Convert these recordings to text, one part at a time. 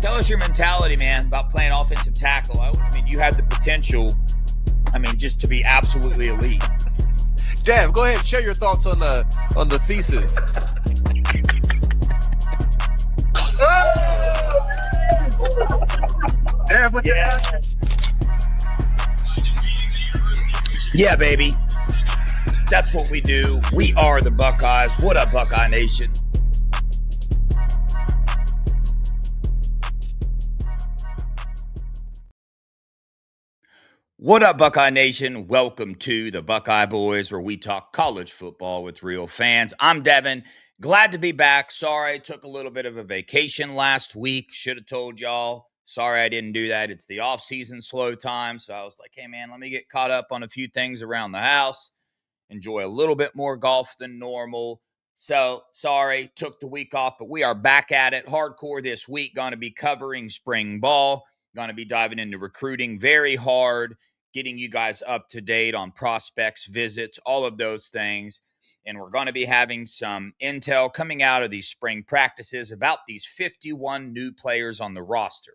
Tell us your mentality, man, about playing offensive tackle. I mean, you have the potential, just to be absolutely elite. Dev, go ahead, share your thoughts on the thesis. Yeah, baby. That's what we do. We are the Buckeyes. What up, Buckeye Nation? What up, Buckeye Nation? Welcome to the Buckeye Boys, where we talk college football with real fans. I'm Devin. Glad to be back. Sorry I took a little bit of a vacation last week. Should have told y'all. Sorry I didn't do that. It's the off-season slow time. So I was like, hey, man, let me get caught up on a few things around the house. Enjoy a little bit more golf than normal. So sorry, took the week off, but we are back at it hardcore this week. Going to be covering spring ball. Going to be diving into recruiting very hard, getting you guys up to date on prospects, visits, all of those things. And we're going to be having some intel coming out of these spring practices about these 51 new players on the roster.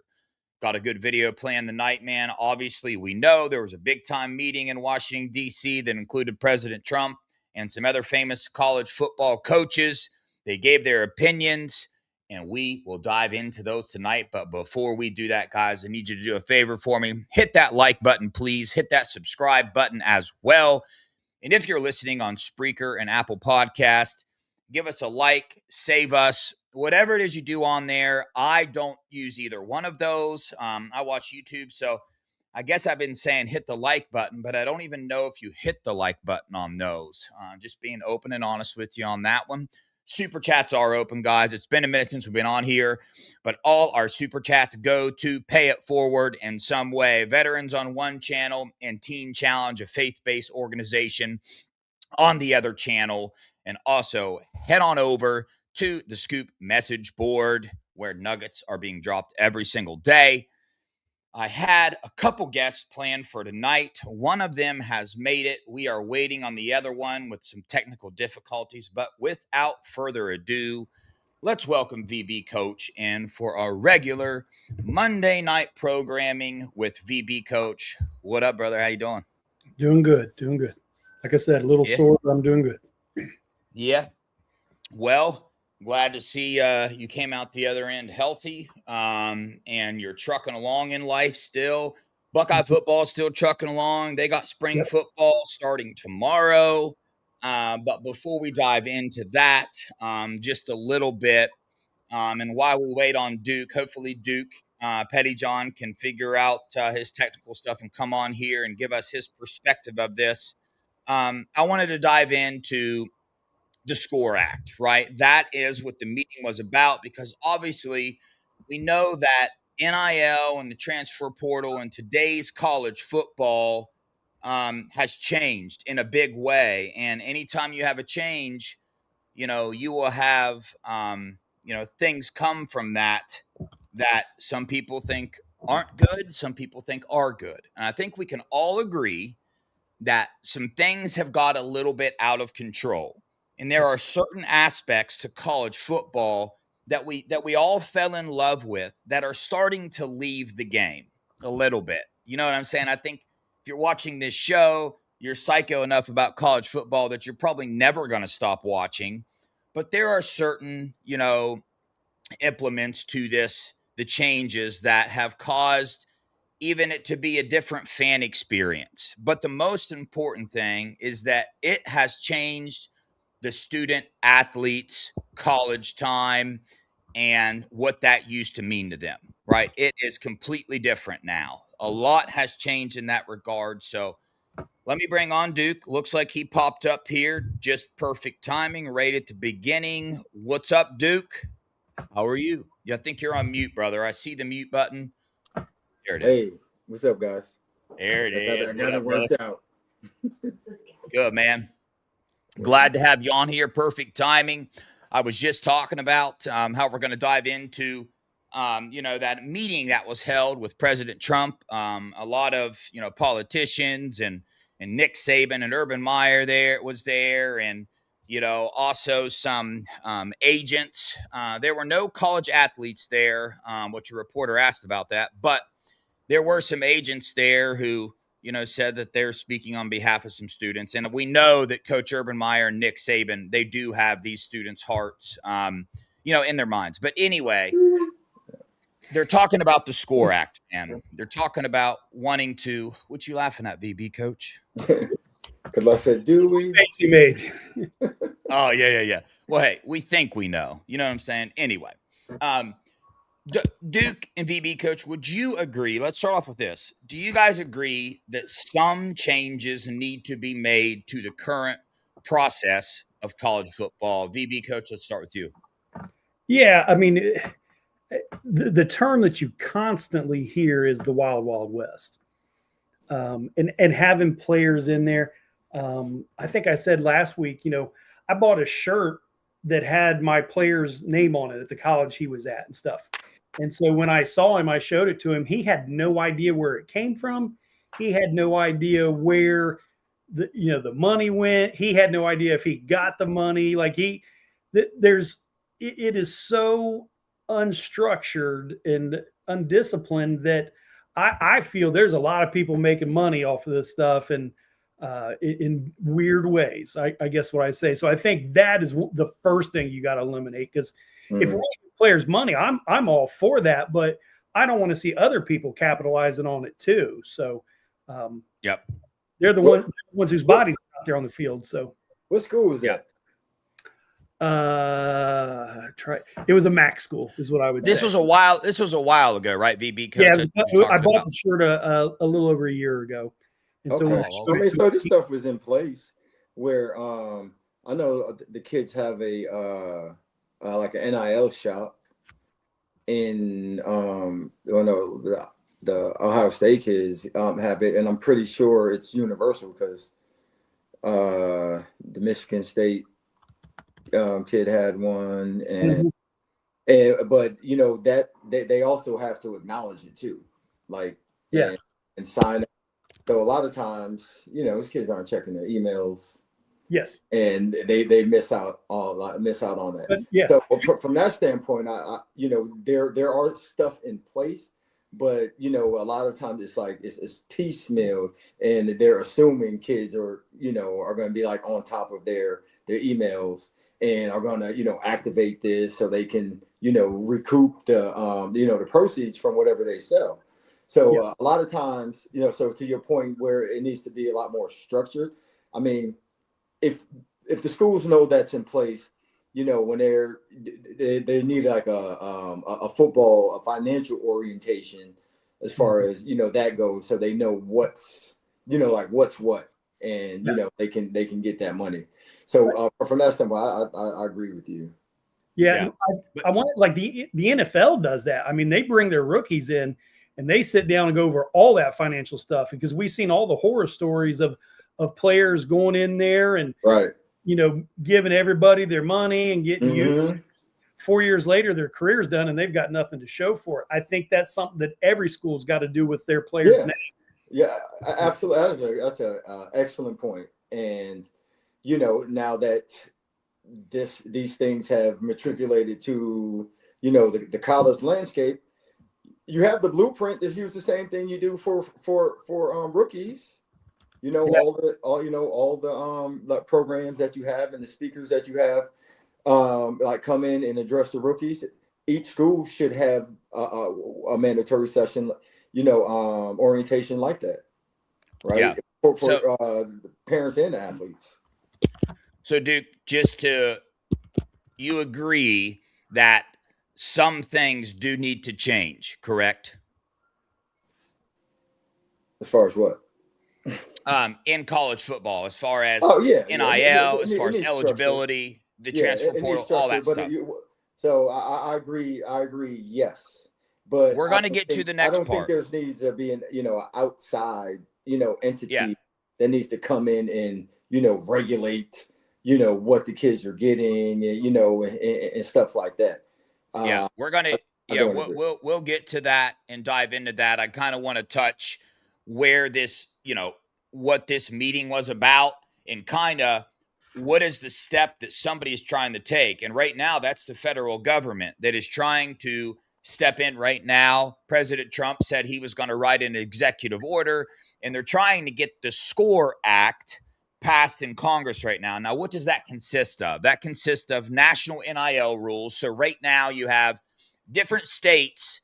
Got a good video planned tonight, man. Obviously, we know there was a big-time meeting in Washington, D.C. that included President Trump and some other famous college football coaches. They gave their opinions, and we will dive into those tonight. But before we do that, guys, I need you to do a favor for me. Hit that like button, please. Hit that subscribe button as well. And if you're listening on Spreaker and Apple Podcast, give us a like, save us, whatever it is you do on there. I don't use either one of those. I watch YouTube, so I guess I've been saying hit the like button, but I don't even know if you hit the like button on those. Just being open and honest with you on that one. Super chats are open, guys. It's been a minute since we've been on here, but all our super chats go to Pay It Forward in some way. Veterans on one channel and Teen Challenge, a faith-based organization, on the other channel. And also head on over to the Scoop message board where nuggets are being dropped every single day. I had a couple guests planned for tonight. One of them has made it. We are waiting on the other one with some technical difficulties. But without further ado, let's welcome VB Coach in for our regular Monday night programming with VB Coach. What up, brother? How you doing? Doing good. Like I said, a little sore, but I'm doing good. Yeah. Well, glad to see you came out the other end healthy, and you're trucking along in life still. Buckeye football still trucking along. They got spring football starting tomorrow. But before we dive into that, just a little bit, and while we wait on Duke, hopefully Duke, Pettyjohn can figure out his technical stuff and come on here and give us his perspective of this. I wanted to dive into the SCORE Act, right? That is what the meeting was about, because obviously we know that NIL and the transfer portal and today's college football has changed in a big way. And anytime you have a change, you will have, things come from that some people think aren't good, some people think are good. And I think we can all agree that some things have got a little bit out of control. And there are certain aspects to college football that we all fell in love with that are starting to leave the game a little bit. You know what I'm saying? I think if you're watching this show, you're psycho enough about college football that you're probably never going to stop watching. But there are certain, implements to this, the changes that have caused even it to be a different fan experience. But the most important thing is that it has changed the student athletes' college time and what that used to mean to them, right? It is completely different now. A lot has changed in that regard. So let me bring on Duke. Looks like he popped up here. Just perfect timing right at the beginning. What's up, Duke? How are you? Yeah, I think you're on mute, brother. I see the mute button. There it is. Hey, what's up, guys? There it is. I got it worked out. Good, man. Glad to have you on here. Perfect timing. I was just talking about how we're going to dive into, that meeting that was held with President Trump. A lot of, politicians and Nick Saban and Urban Meyer was there. And Also some agents. There were no college athletes there, which a reporter asked about that, but there were some agents there who, said that they're speaking on behalf of some students. And we know that Coach Urban Meyer and Nick Saban, they do have these students' hearts, in their minds. But anyway, they're talking about the SCORE Act, and they're talking about wanting to. What you laughing at, VB coach? Because I said, do we? Face you made. Oh, yeah. Well, hey, we think we know. You know what I'm saying? Anyway, Duke and VB coach, would you agree? Let's start off with this. Do you guys agree that some changes need to be made to the current process of college football? VB coach, let's start with you. Yeah, I mean, the term that you constantly hear is the Wild Wild West, and having players in there. I think I said last week, I bought a shirt that had my player's name on it at the college he was at and stuff. And so when I saw him, I showed it to him. He had no idea where it came from. He had no idea where the money went. He had no idea if he got the money. Like it is so unstructured and undisciplined that I feel there's a lot of people making money off of this stuff and in weird ways, I guess what I say. So I think that is the first thing you got to eliminate, because if we're players money, I'm all for that, but I don't want to see other people capitalizing on it too. So yep, they're the ones whose bodies are out there on the field. So what school was that? It was a MAC school, is what I would say. This was a while ago, right? VB coach. Yeah, I bought the shirt a little over a year ago. And okay. So this stuff was in place where I know the kids have a like an NIL shop in the Ohio State kids have it, and I'm pretty sure it's universal because the Michigan State kid had one, and but that they also have to acknowledge it too, like and sign it. So a lot of times, these kids aren't checking their emails. Yes, and they miss out on that. But, yeah. So from that standpoint, I there are stuff in place, but a lot of times it's like it's piecemeal, and they're assuming kids are going to be like on top of their emails and are going to activate this so they can recoup the the proceeds from whatever they sell. So a lot of times, so to your point where it needs to be a lot more structured. I mean, if the schools know that's in place, when they need like a football, a financial orientation as far as that goes, so they know what's what's what, and they can get that money. So from that standpoint, I agree with you. Yeah. I want, like, the NFL does that. I mean, they bring their rookies in and they sit down and go over all that financial stuff, because we've seen all the horror stories of players going in there and giving everybody their money and getting used. 4 years later, their career's done and they've got nothing to show for it. I think that's something that every school's got to do with their players' name. Yeah, absolutely. That's an excellent point. And now that these things have matriculated to the college landscape, you have the blueprint that's used the same thing you do for rookies. All the programs that you have and the speakers that you have like come in and address the rookies. Each school should have a mandatory session, orientation like that, right? Yeah. For the parents and the athletes. So, Duke, you agree that some things do need to change, correct? As far as what? In college football, as far as NIL, as far as eligibility, the transfer portal, all that stuff. So I agree. Yes, but we're going to get to the next part. I don't think there needs to be an outside entity that needs to come in and regulate what the kids are getting and stuff like that. We're gonna we'll get to that and dive into that. I kind of want to touch where this what this meeting was about and kind of what is the step that somebody is trying to take? And right now, that's the federal government that is trying to step in right now. President Trump said he was going to write an executive order, and they're trying to get the SCORE Act passed in Congress right now. Now, what does that consist of? That consists of national NIL rules. So right now you have different states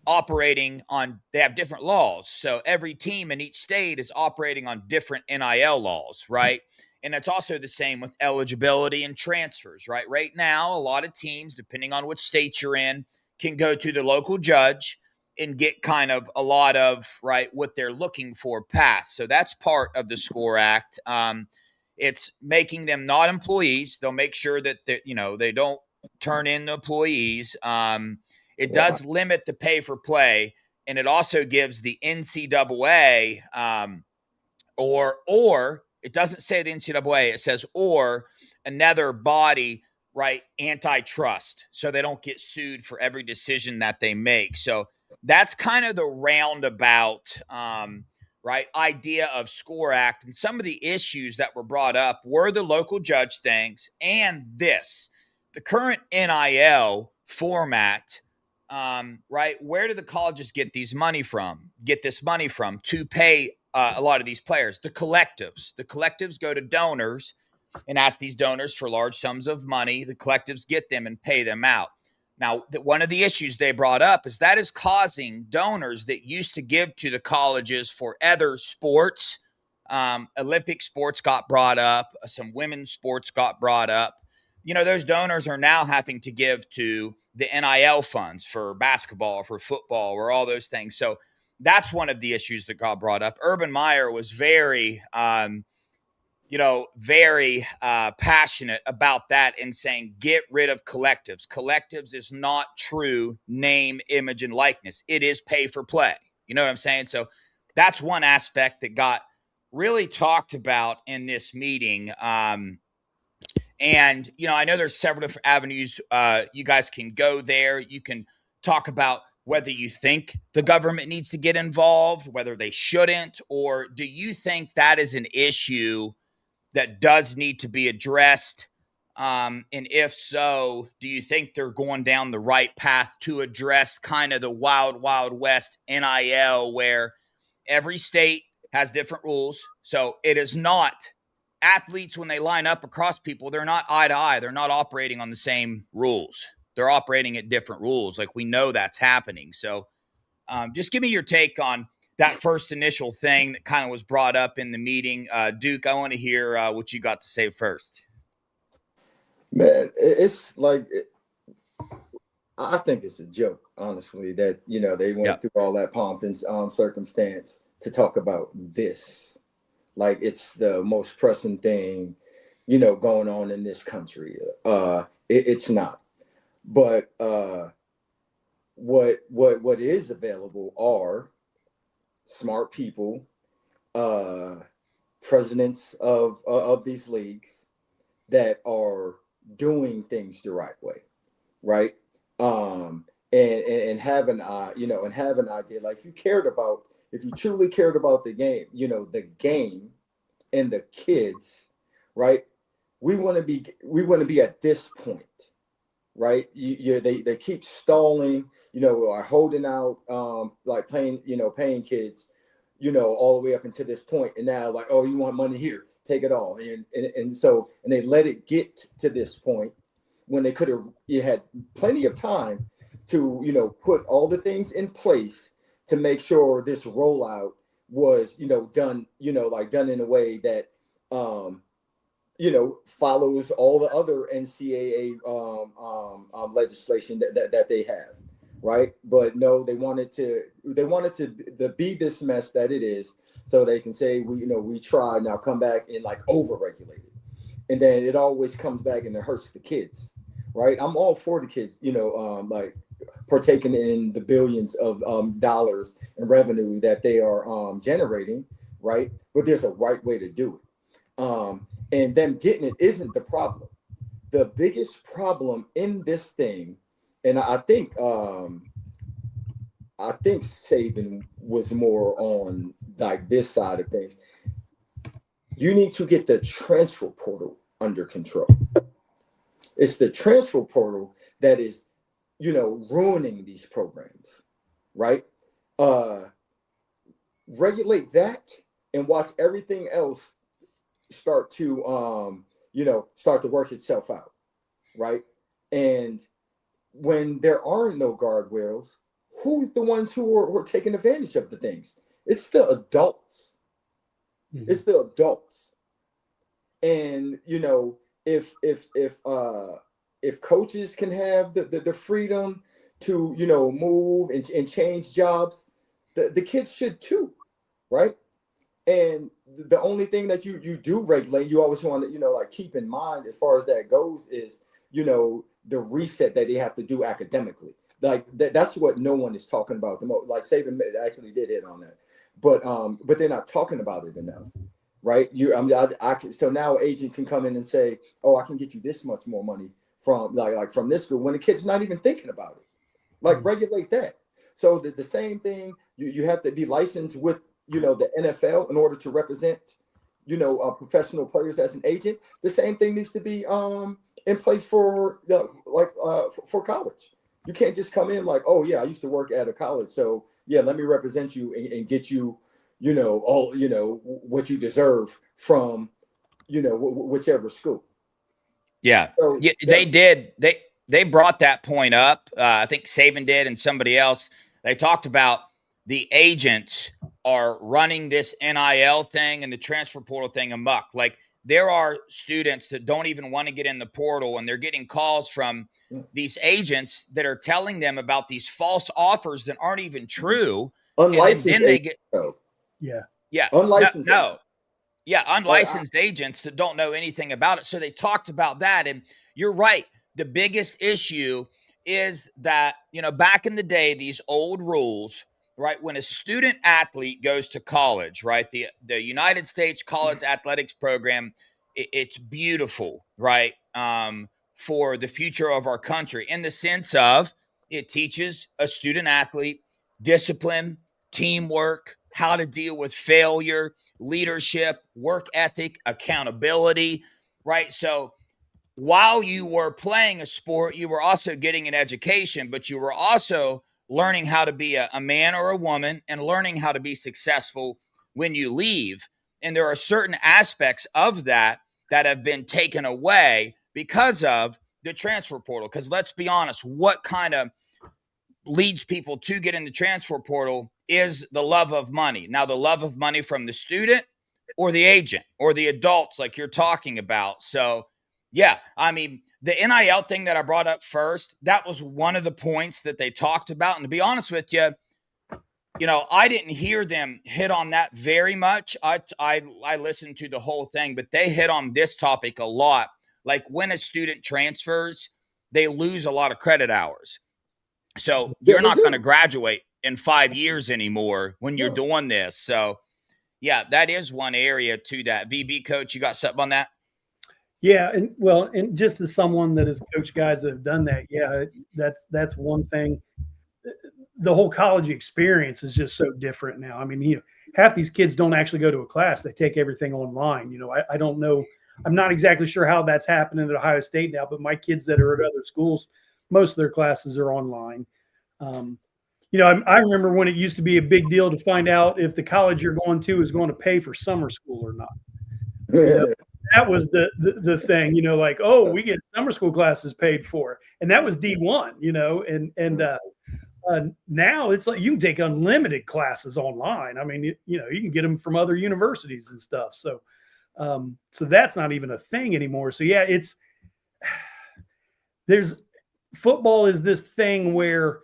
operating on, they have different laws. So every team in each state is operating on different NIL laws, right? And it's also the same with eligibility and transfers, right? Right now, a lot of teams, depending on which state you're in, can go to the local judge and get kind of a lot of, right, what they're looking for passed. So that's part of the SCORE Act. It's making them not employees. They'll make sure that they don't turn in employees. It does limit the pay for play, and it also gives the NCAA or it doesn't say the NCAA, it says or another body, right, antitrust, so they don't get sued for every decision that they make. So that's kind of the roundabout right idea of SCORE Act. And some of the issues that were brought up were the local judge things and the current NIL format. Right, where do the colleges get this money from to pay a lot of these players? The collectives go to donors and ask these donors for large sums of money. The collectives get them and pay them out. Now, one of the issues they brought up is that is causing donors that used to give to the colleges for other sports. Olympic sports got brought up. Some women's sports got brought up. Those donors are now having to give to the NIL funds for basketball, for football, or all those things. So that's one of the issues that got brought up. Urban Meyer was very, very passionate about that and saying, get rid of collectives. Collectives is not true name, image, and likeness. It is pay for play. You know what I'm saying? So that's one aspect that got really talked about in this meeting. And, I know there's several different avenues. You guys can go there. You can talk about whether you think the government needs to get involved, whether they shouldn't, or do you think that is an issue that does need to be addressed? And if so, do you think they're going down the right path to address kind of the wild, wild west NIL where every state has different rules? So it is not athletes, when they line up across people, they're not eye to eye. They're not operating on the same rules. They're operating at different rules. Like, we know that's happening. So just give me your take on that first initial thing that kind of was brought up in the meeting. Duke, I want to hear what you got to say first. Man, it's like, I think it's a joke, honestly, that, they went through all that pomp and circumstance to talk about this. Like, it's the most pressing thing, going on in this country. It's not. But what is available are smart people, presidents of these leagues that are doing things the right way, right? And have an idea. Like, if you truly cared about the game, the game and the kids, right? We want to be at this point, right? They keep stalling, are holding out, like paying kids, all the way up until this point, and now like, oh, you want money here, take it all, and so they let it get to this point when they could have had plenty of time to put all the things in place to make sure this rollout was, done, done in a way that, follows all the other NCAA legislation that they have, right? But no, they wanted to be this mess that it is, so they can say we tried, now come back and like overregulate it, and then it always comes back and it hurts the kids, right? I'm all for the kids, like partaking in the billions of dollars in revenue that they are generating, right? But there's a right way to do it. And them getting it isn't the problem. The biggest problem in this thing, and I think Saban was more on like this side of things. You need to get the transfer portal under control. It's the transfer portal that is, ruining these programs, right? Regulate that and watch everything else start to work itself out, right? And when there are no guardrails, who's the ones who are taking advantage of the things? It's the adults. Mm-hmm. It's the adults. And if coaches can have the freedom to move and change jobs, the kids should too, right? And the only thing that you do regulate, you always want to keep in mind as far as that goes is the reset that they have to do academically. Like that's what no one is talking about the most. Like Saban actually did hit on that, but they're not talking about it enough, right? So now an agent can come in and say, oh, I can get you this much more money from like from this school when the kid's not even thinking about it. Like regulate that. So the same thing, you have to be licensed with the NFL in order to represent professional players as an agent. The same thing needs to be in place for for college. You can't just come in like, oh yeah, I used to work at a college, so yeah, let me represent you and get you, all what you deserve from, whichever school. Yeah, so, yeah, they did. They brought that point up. I think Saban did, and somebody else. They talked about the agents are running this NIL thing and the transfer portal thing amok. Like there are students that don't even want to get in the portal, and they're getting calls from these agents that are telling them about these false offers that aren't even true. Unlicensed and then they get unlicensed. Unlicensed agents that don't know anything about it. So they talked about that, and you're right. The biggest issue is that back in the day, these old rules, right? When a student athlete goes to college, right? The United States college athletics program, it's beautiful, right? For the future of our country in the sense of it teaches a student athlete discipline, teamwork, how to deal with failure, leadership, work ethic, accountability, right? So while you were playing a sport, you were also getting an education, but you were also learning how to be a man or a woman and learning how to be successful when you leave. And there are certain aspects of that have been taken away because of the transfer portal. Because let's be honest, what kind of leads people to get in the transfer portal is the love of money. Now, the love of money from the student or the agent or the adults like you're talking about. So, yeah, I mean, the NIL thing that I brought up first, that was one of the points that they talked about. And to be honest with you, I didn't hear them hit on that very much. I listened to the whole thing, but they hit on this topic a lot. Like when a student transfers, they lose a lot of credit hours. So you're not going to graduate in 5 years anymore when you're doing this. So, yeah, that is one area to that. VB coach, you got something on that? Yeah, and just as someone that has coached guys that have done that, yeah, that's one thing. The whole college experience is just so different now. I mean, half these kids don't actually go to a class; they take everything online. I don't know. I'm not exactly sure how that's happening at Ohio State now, but my kids that are at other schools, most of their classes are online. I remember when it used to be a big deal to find out if the college you're going to is going to pay for summer school or not. That was the thing, like, oh, we get summer school classes paid for. And that was D1, and now it's like you can take unlimited classes online. I mean, you can get them from other universities and stuff. So that's not even a thing anymore. So yeah, football is this thing where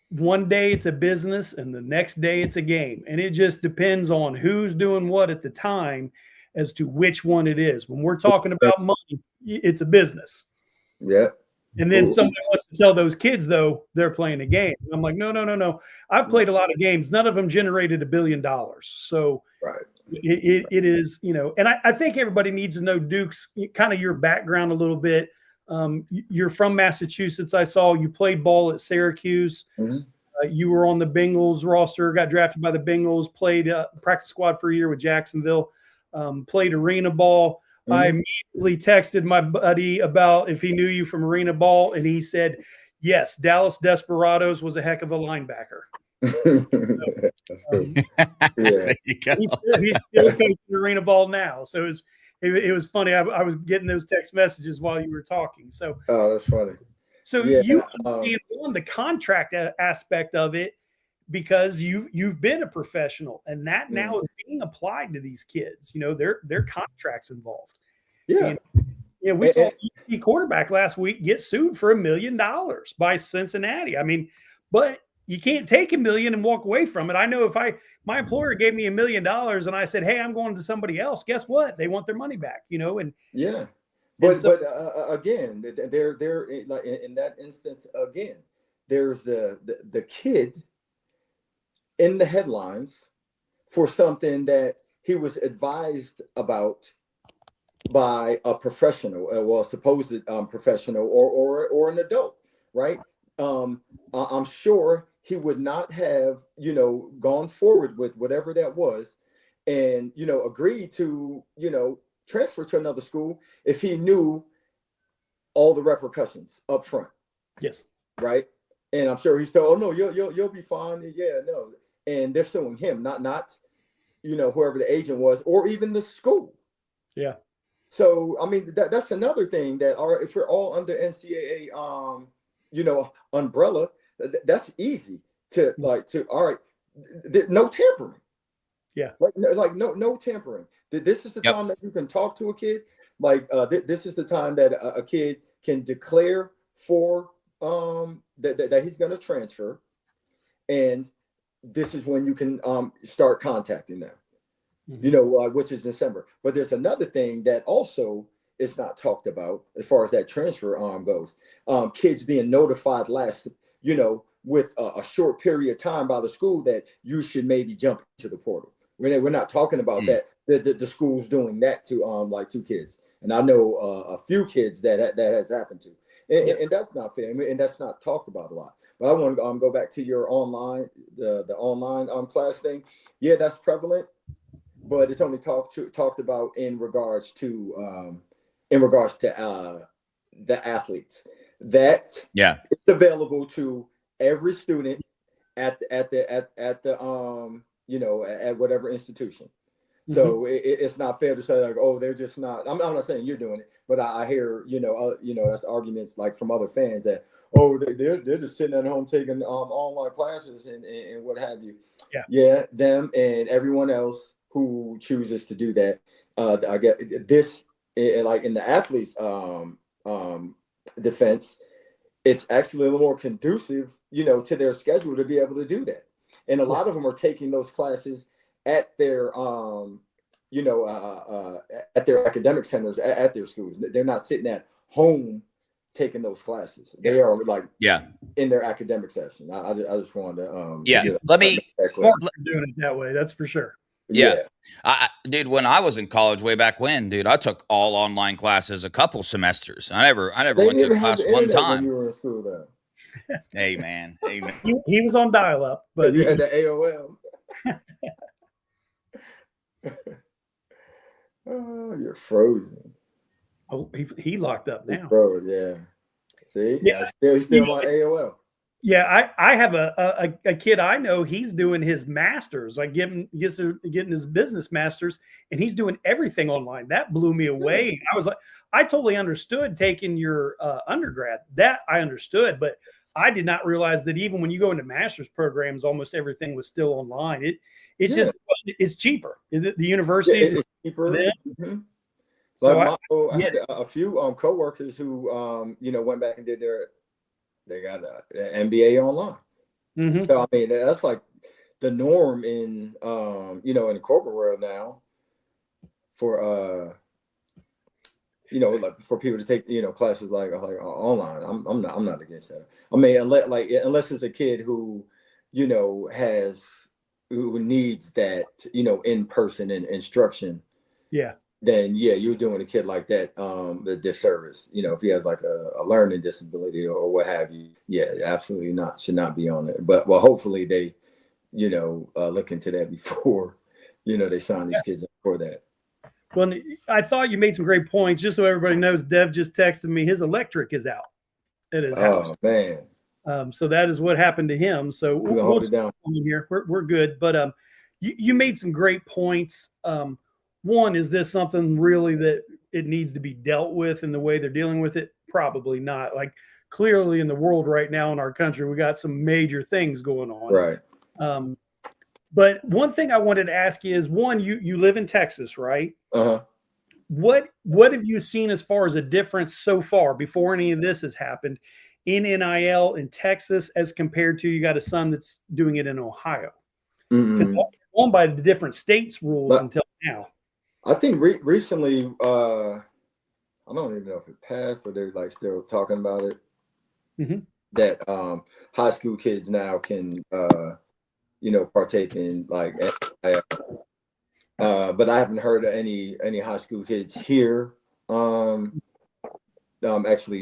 one day it's a business and the next day it's a game. And it just depends on who's doing what at the time as to which one it is. When we're talking about money, it's a business. Yeah. And then somebody wants to tell those kids, though, they're playing a game. I'm like, no. I've played a lot of games. None of them generated $1 billion. So right. It is, and I think everybody needs to know, Duke's, kind of your background a little bit. You're from Massachusetts. I saw you played ball at Syracuse. Mm-hmm. You were on the Bengals roster, got drafted by the Bengals, played practice squad for a year with Jacksonville. Played arena ball. I immediately texted my buddy about if he knew you from Arena Ball, and he said, yes, Dallas Desperados was a heck of a linebacker. That's cool. Yeah. There you go. He's still coaching Arena Ball now. So it was funny. I was getting those text messages while you were talking. So Oh, that's funny. so Yeah, you on the contract aspect of it, because you've been a professional, and that now is being applied to these kids. You know, their contracts involved. Yeah. And, we saw a quarterback last week get sued for $1 million by Cincinnati. I mean, but you can't take $1 million and walk away from it. I know if my employer gave me $1 million and I said, hey, I'm going to somebody else, guess what? They want their money back, you know? And yeah. But so, again, they're like in that instance, again, there's the kid in the headlines for something that he was advised about by a professional, well, supposed professional or an adult, right? I'm sure he would not have, gone forward with whatever that was and, agreed to, transfer to another school if he knew all the repercussions up front. yes. Right. And I'm sure he's told, oh no, you'll be fine. Yeah, no. And they're suing him, not whoever the agent was, or even the school. Yeah. So I mean that's another thing that if we're all under NCAA umbrella, that's easy to all right, no tampering. Yeah. Like no tampering. This is the time that you can talk to a kid. Like this is the time that a kid can declare for that he's going to transfer, and this is when you can start contacting them. Which is December. But there's another thing that also is not talked about as far as that transfer goes. Kids being notified with a short period of time by the school that you should maybe jump into the portal. We're not talking about that. The school's doing that to kids, and I know a few kids that has happened to, and that's not fair, and that's not talked about a lot. But I want to go back to your online the online class thing. Yeah, that's prevalent, but it's only talked about in regards to the athletes. That it's available to every student at whatever institution. So it's not fair to say like, oh, they're just not. I'm not saying you're doing it, but I hear that's arguments like from other fans that they're just sitting at home taking online classes and what have you. Yeah, them and everyone else who chooses to do that. I get this like in the athletes defense. It's actually a little more conducive, to their schedule to be able to do that. And a lot of them are taking those classes at their, at their academic centers, at their schools. They're not sitting at home taking those classes. They are in their academic session. I just wanted to let me doing it that way. That's for sure. Dude, when I was in college way back when, dude, I took all online classes a couple semesters. I never went to a class one time. When you were in school, though. Hey man. He was on dial-up, but you had the AOL. Oh, you're frozen. Oh, he locked up now. Bro, yeah. See, he's still on AOL. Yeah, I have a kid I know. He's doing his master's, like getting his business master's, and he's doing everything online. That blew me away. I was like, I totally understood taking your undergrad. That I understood, but I did not realize that even when you go into master's programs, almost everything was still online. It's cheaper. The universities it's cheaper. Mm-hmm. So I had a few coworkers who went back and they got an MBA online. Mm-hmm. So I mean that's like the norm in in the corporate world now for like for people to take classes like online. I'm not against that. I mean unless it's a kid who who needs that in-person instruction. Yeah. Then you're doing a kid like that the disservice. If he has like a learning disability or what have you, absolutely not, should not be on it. But hopefully they, look into that before, they sign these kids up for that. Well, I thought you made some great points. Just so everybody knows, Dev just texted me his electric is out at his house. Oh man. So that is what happened to him. So We'll hold it down here. We're good. But you made some great points. One, is this something really that it needs to be dealt with in the way they're dealing with it? Probably not. Like, clearly in the world right now in our country, we got some major things going on. Right. But one thing I wanted to ask you is, one, you live in Texas, right? Uh-huh. What have you seen as far as a difference so far, before any of this has happened, in NIL in Texas as compared to, you got a son that's doing it in Ohio? Because going by the different states' rules until now. I think recently, I don't even know if it passed or they're like still talking about it. Mm-hmm. That high school kids now can partake in like but I haven't heard of any high school kids here actually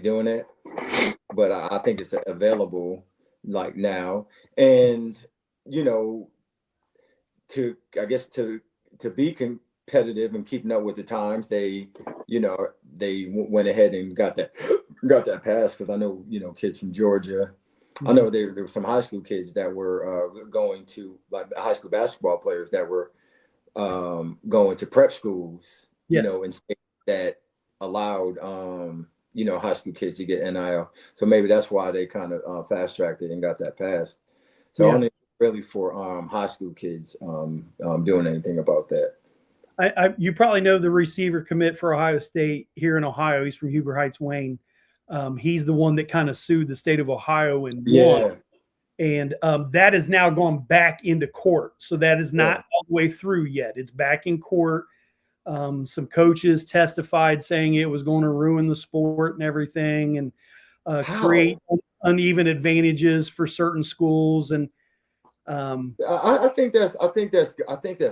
doing it, but I think it's available like now. And to be competitive and keeping up with the times, they went ahead and got that pass, because I know kids from Georgia. I know there were some high school kids that were going to, like, high school basketball players that were going to prep schools, yes, in states that allowed high school kids to get NIL. So maybe that's why they kind of fast tracked it and got that passed. So only really for high school kids doing anything about that. You probably know the receiver commit for Ohio State here in Ohio. He's from Huber Heights, Wayne. He's the one that kind of sued the state of Ohio and won. And that is now gone back into court. So that is not all the way through yet. It's back in court. Some coaches testified saying it was going to ruin the sport and everything, and create uneven advantages for certain schools. And I think that's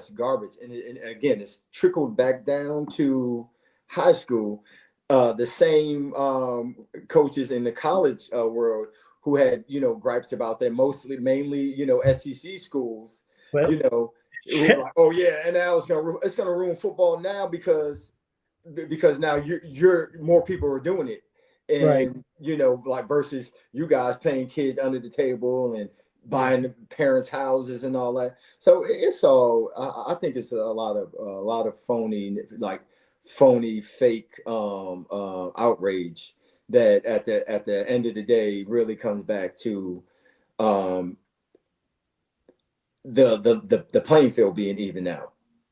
garbage. And again, it's trickled back down to high school. The same coaches in the college world who had gripes about that, mainly SEC schools. Well, oh yeah, and now it's gonna ruin football now because now you're more people are doing it, and like versus you guys paying kids under the table and buying the parents' houses and all that. So it's all I think it's a lot of phony fake outrage that at the end of the day really comes back to the playing field being even now.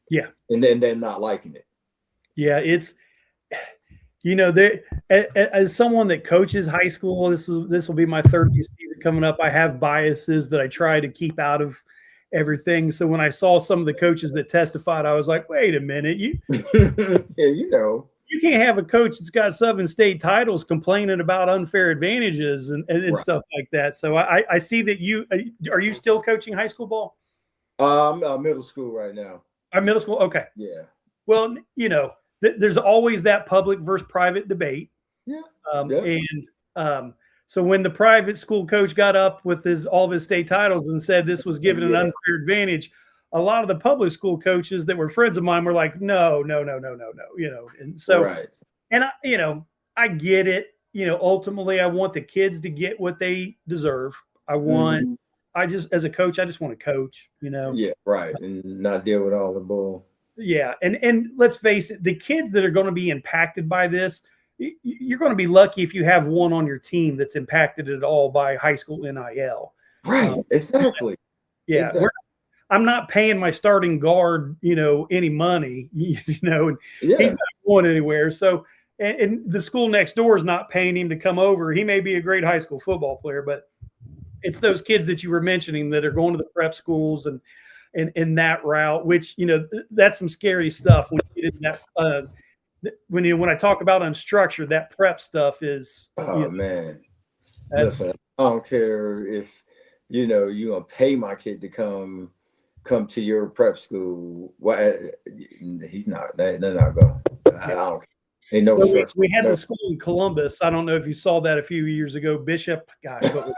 Yeah. And then they're not liking it. Yeah, it's as someone that coaches high school, this will be my 30th season coming up. I have biases that I try to keep out of everything. So when I saw some of the coaches that testified, I was like, wait a minute, you can't have a coach that's got 7 state titles complaining about unfair advantages and right, stuff like that. So I see that are you still coaching high school ball? Middle school right now. Middle school. Okay. Yeah. Well, there's always that public versus private debate. Yeah. So when the private school coach got up with all of his state titles and said this was given an unfair advantage, a lot of the public school coaches that were friends of mine were like, no. And so, right. And I get it. Ultimately I want the kids to get what they deserve. As a coach, I just want to coach, Yeah, right. And not deal with all the bull. Yeah. And let's face it, the kids that are going to be impacted by this, you're going to be lucky if you have one on your team that's impacted at all by high school NIL. Right. Exactly. Yeah. Exactly. I'm not paying my starting guard, any money, and he's not going anywhere. So, and the school next door is not paying him to come over. He may be a great high school football player, but it's those kids that you were mentioning that are going to the prep schools and that route, which, that's some scary stuff when you get into that. When I talk about unstructured, that prep stuff is. Oh man, listen, I don't care if you gonna pay my kid to come to your prep school. Well, he's not. They're not going. I don't care. Ain't no Well, structure. we had No. the school in Columbus. I don't know if you saw that a few years ago. Bishop, gosh, what was,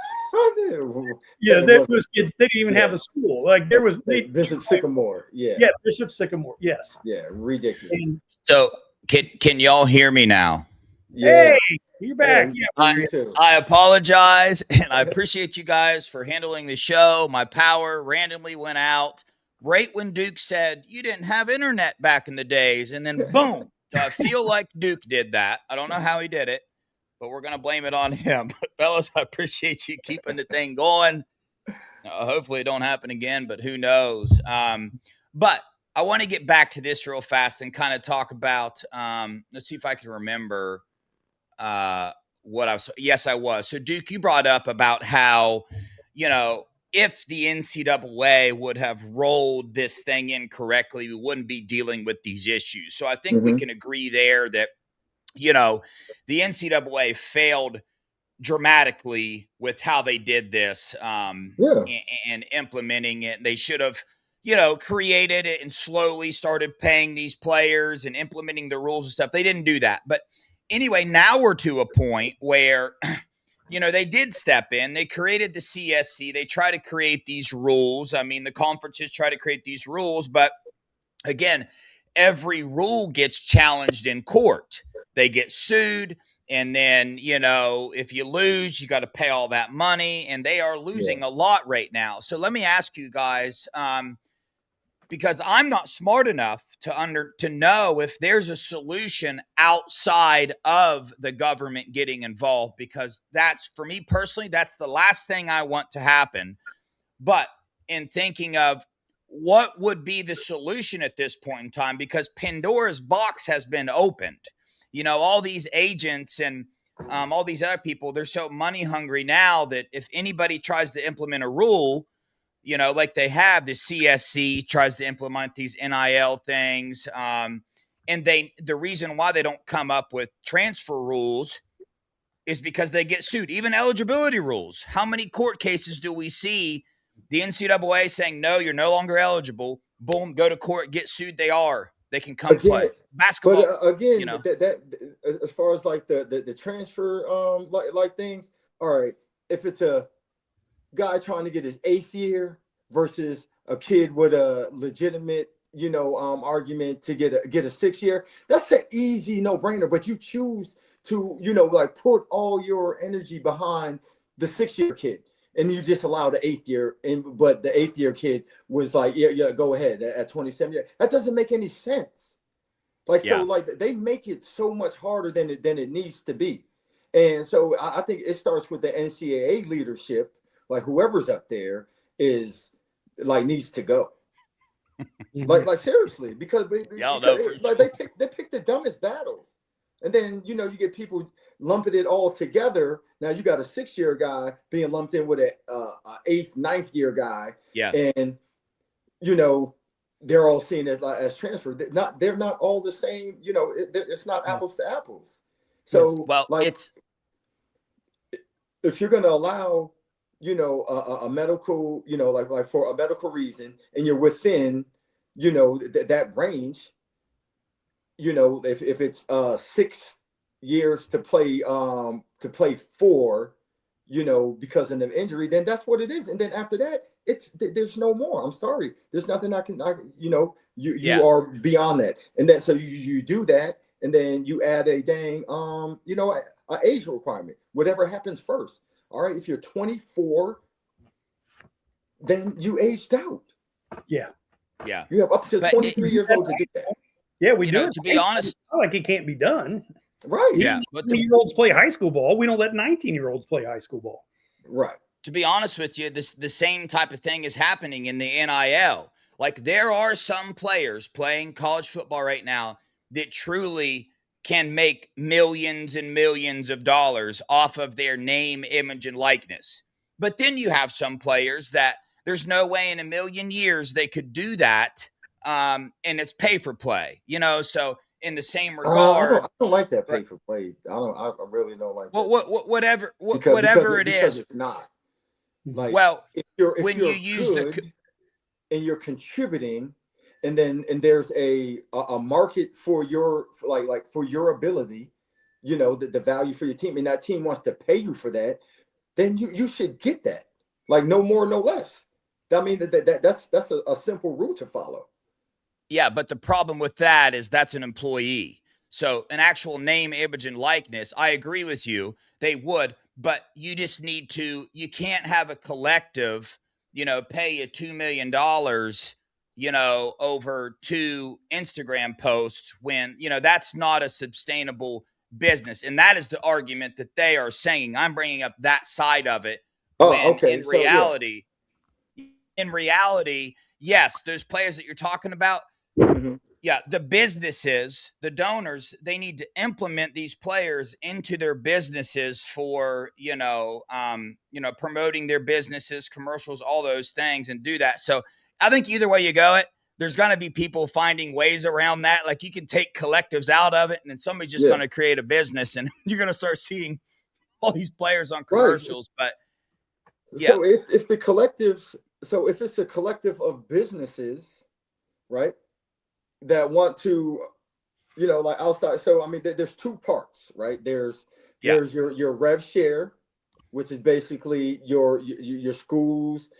yeah, those kids, they didn't even have a school. Like there was Bishop Sycamore. Yeah. Yeah, Bishop Sycamore. Yes. Yeah. Ridiculous. And, So can y'all hear me now? Yeah. hey, you're back. Yeah, Me too. I apologize, and I appreciate you guys for handling the show. My power randomly went out right when Duke said you didn't have internet back in the days, and then boom. So I feel like Duke did that. I don't know how he did it, but we're going to blame it on him. But fellas, I appreciate you keeping the thing going. Hopefully it don't happen again, but who knows? But I want to get back to this real fast and kind of talk about, let's see if I can remember what I was. Yes, I was. So Duke, you brought up about how, if the NCAA would have rolled this thing in correctly, we wouldn't be dealing with these issues. So I think we can agree there that, the NCAA failed dramatically with how they did this and implementing it. They should have, created it and slowly started paying these players and implementing the rules and stuff. They didn't do that. But anyway, now we're to a point where, they did step in. They created the CSC. They try to create these rules. I mean, the conferences try to create these rules, but again, every rule gets challenged in court. They get sued. And then, if you lose, you got to pay all that money, and they are losing a lot right now. So let me ask you guys, because I'm not smart enough to know if there's a solution outside of the government getting involved, because that's, for me personally, that's the last thing I want to happen. But in thinking of what would be the solution at this point in time, because Pandora's box has been opened. All these agents and all these other people, they're so money hungry now that if anybody tries to implement a rule, like they have, the CSC tries to implement these NIL things. And the reason why they don't come up with transfer rules is because they get sued. Even eligibility rules. How many court cases do we see the NCAA saying, no, you're no longer eligible? Boom, go to court, get sued. They can come play basketball. But again, that as far as like the transfer like things, all right, if it's a guy trying to get his 8th year versus a kid with a legitimate argument to get a 6th year, that's an easy no-brainer. But you choose to put all your energy behind the 6th year kid, and you just allow the 8th year, but the 8th year kid was like, yeah, go ahead at 27 years. That doesn't make any sense. So they make it so much harder than it needs to be. And so I think it starts with the NCAA leadership, like whoever's up there is like needs to go. like seriously, because they pick the dumbest battles. And then, you get people lumping it all together. Now you got a 6-year guy being lumped in with a 8th, 9th year guy. Yeah. And, they're all seen as transfer. They're not all the same. It's not apples to apples. So, if you're going to allow, a medical, like for a medical reason, and you're within, that range, if it's 6 years to play 4, because of an injury, then that's what it is. And then after that, there's no more. I'm sorry. There's nothing you are beyond that. And then, so you do that, and then you add a dang, an age requirement, whatever happens first. All right. If you're 24, then you aged out. Yeah. Yeah. You have up to 23 years old to do that. Yeah, we do. To be honest, it's not like it can't be done. Right. Yeah. But 20-year-olds play high school ball. We don't let 19-year-olds play high school ball. Right. To be honest with you, the same type of thing is happening in the NIL. Like, there are some players playing college football right now that truly can make millions and millions of dollars off of their name, image, and likeness. But then you have some players that there's no way in a million years they could do that, and it's pay for play. So in the same regard, I don't like that pay for play. I really don't like that. Whatever it because is, it's not. Like, well, if you're when you use good and you're contributing, and there's a market for your for your ability, the value for your team, and that team wants to pay you for that, then you should get that, like no more, no less. I mean, that's a simple rule to follow. Yeah, but the problem with that is that's an employee. So an actual name, image, and likeness, I agree with you, they would, but you just need to, you can't have a collective, pay you $2 million, over 2 Instagram posts when, that's not a sustainable business. And that is the argument that they are saying. I'm bringing up that side of it Oh, when okay. So in reality, yes, those players that you're talking about, mm-hmm. yeah, the businesses, the donors, they need to implement these players into their businesses for, promoting their businesses, commercials, all those things, and do that. So I think either way you go, there's going to be people finding ways around that. Like you can take collectives out of it, and then somebody's just going to create a business, and you're going to start seeing all these players on commercials. Right. But yeah. So if it's a collective of businesses, right, that want to, like outside. So I mean, there's 2 parts, right? There's your rev share, which is basically your school's,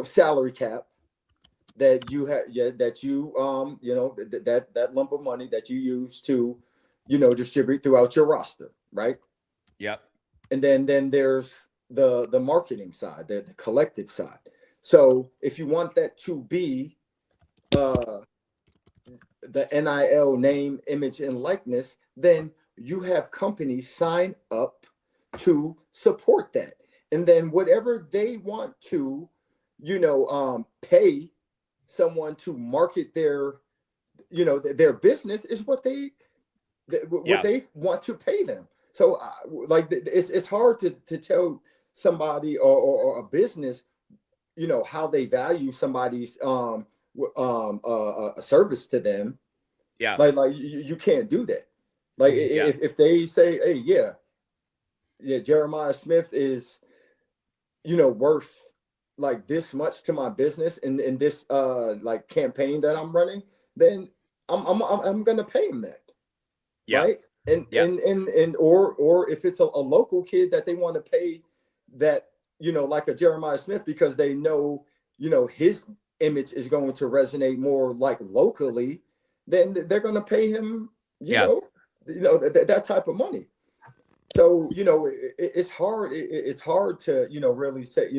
salary cap that you have, that you that lump of money that you use to, distribute throughout your roster, right? Yep. And then there's the marketing side, the collective side. So if you want that to be the NIL name, image, and likeness, then you have companies sign up to support that. And then whatever they want to, pay someone to market their, their business is what they want to pay them. So it's hard to tell somebody or a business, how they value somebody's a service to them. Yeah. Like you can't do that. Like if they say, hey, Jeremiah Smith is, worth like this much to my business in this like campaign that I'm running, then I'm gonna pay him that. Yeah. Right. And or if it's a local kid that they want to pay that, like a Jeremiah Smith, because they know, his image is going to resonate more like locally, then they're going to pay him, that type of money. So, it's hard. It's hard to, really say,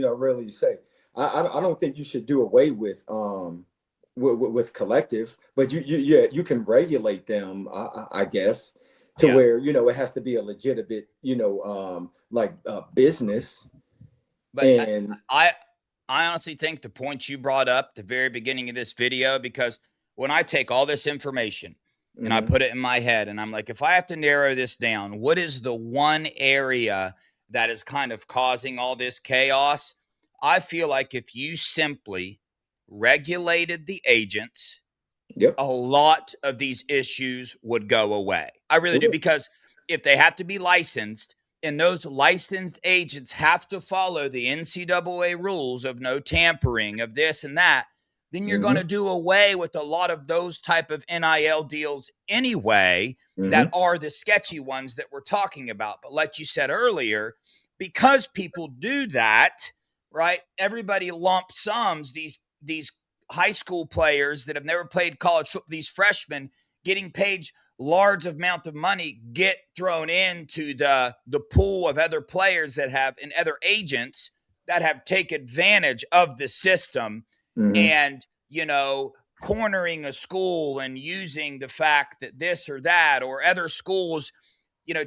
I don't think you should do away with collectives, but you can regulate them, I guess, to where, it has to be a legitimate, business. But and I honestly think the point you brought up at the very beginning of this video, because when I take all this information and I put it in my head and I'm like, if I have to narrow this down, what is the one area that is kind of causing all this chaos? I feel like if you simply regulated the agents, a lot of these issues would go away. I really do, because if they have to be licensed, and those licensed agents have to follow the NCAA rules of no tampering, of this and that, then you're going to do away with a lot of those type of NIL deals anyway, that are the sketchy ones that we're talking about. But like you said earlier, because people do that, right? Everybody lump sums these high school players that have never played college football, these freshmen getting paid large amount of money, get thrown into the pool of other players that have, and other agents that have taken advantage of the system, and, cornering a school and using the fact that this or that, or other schools,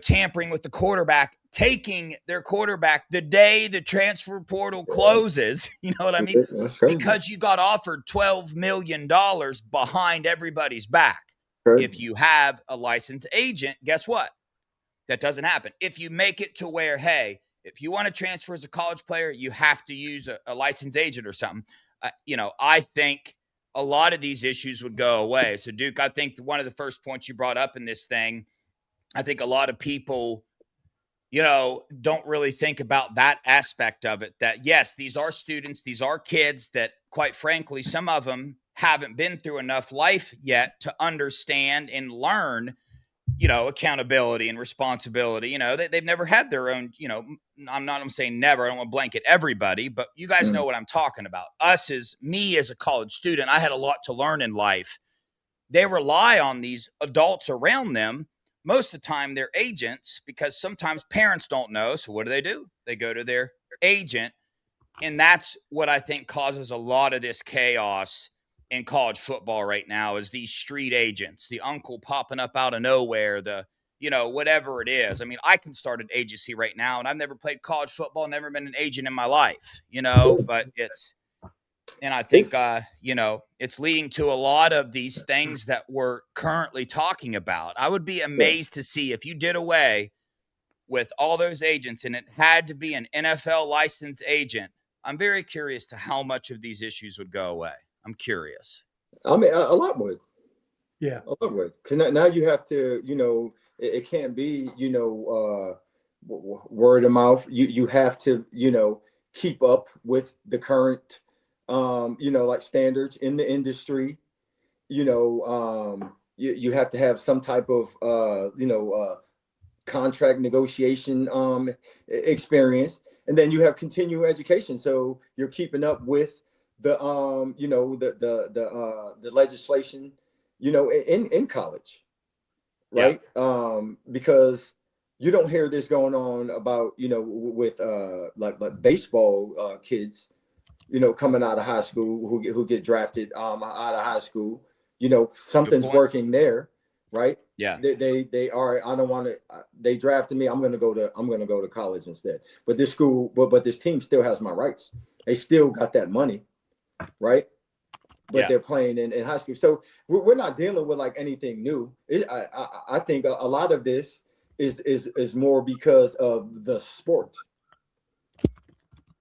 tampering with the quarterback, taking their quarterback the day the transfer portal closes. You know what I mean? That's crazy. Because you got offered $12 million behind everybody's back. Crazy. If you have a licensed agent, guess what? That doesn't happen. If you make it to where, hey, if you want to transfer as a college player, you have to use a licensed agent or something. I think a lot of these issues would go away. So, Duke, I think one of the first points you brought up in this thing, I think a lot of people, don't really think about that aspect of it, that yes, these are students, these are kids that, quite frankly, some of them, haven't been through enough life yet to understand and learn, accountability and responsibility. They've never had their own, I'm saying never, I don't want to blanket everybody, but you guys know what I'm talking about. Me as a college student, I had a lot to learn in life. They rely on these adults around them. Most of the time they're agents, because sometimes parents don't know. So what do? They go to their agent. And that's what I think causes a lot of this chaos in college football right now, is these street agents, the uncle popping up out of nowhere, whatever it is. I mean, I can start an agency right now, and I've never played college football, never been an agent in my life, but I think, it's leading to a lot of these things that we're currently talking about. I would be amazed to see if you did away with all those agents and it had to be an NFL licensed agent. I'm very curious to how much of these issues would go away. I'm curious. I mean, a lot would. Yeah. A lot would. Because now you have to, it can't be, word of mouth. You have to, keep up with the current, like standards in the industry. You have to have some type of, contract negotiation experience. And then you have continuing education, so you're keeping up with the the legislation, in college, right? Yeah. Because you don't hear this going on about with like baseball kids, coming out of high school who get drafted out of high school. Something's working there, right? Yeah. They are. I don't want to. They drafted me. I'm gonna go to college instead. But this school, but this team still has my rights. They still got that money, right? But they're playing in high school. So we're not dealing with like anything new. I think a lot of this is more because of the sport,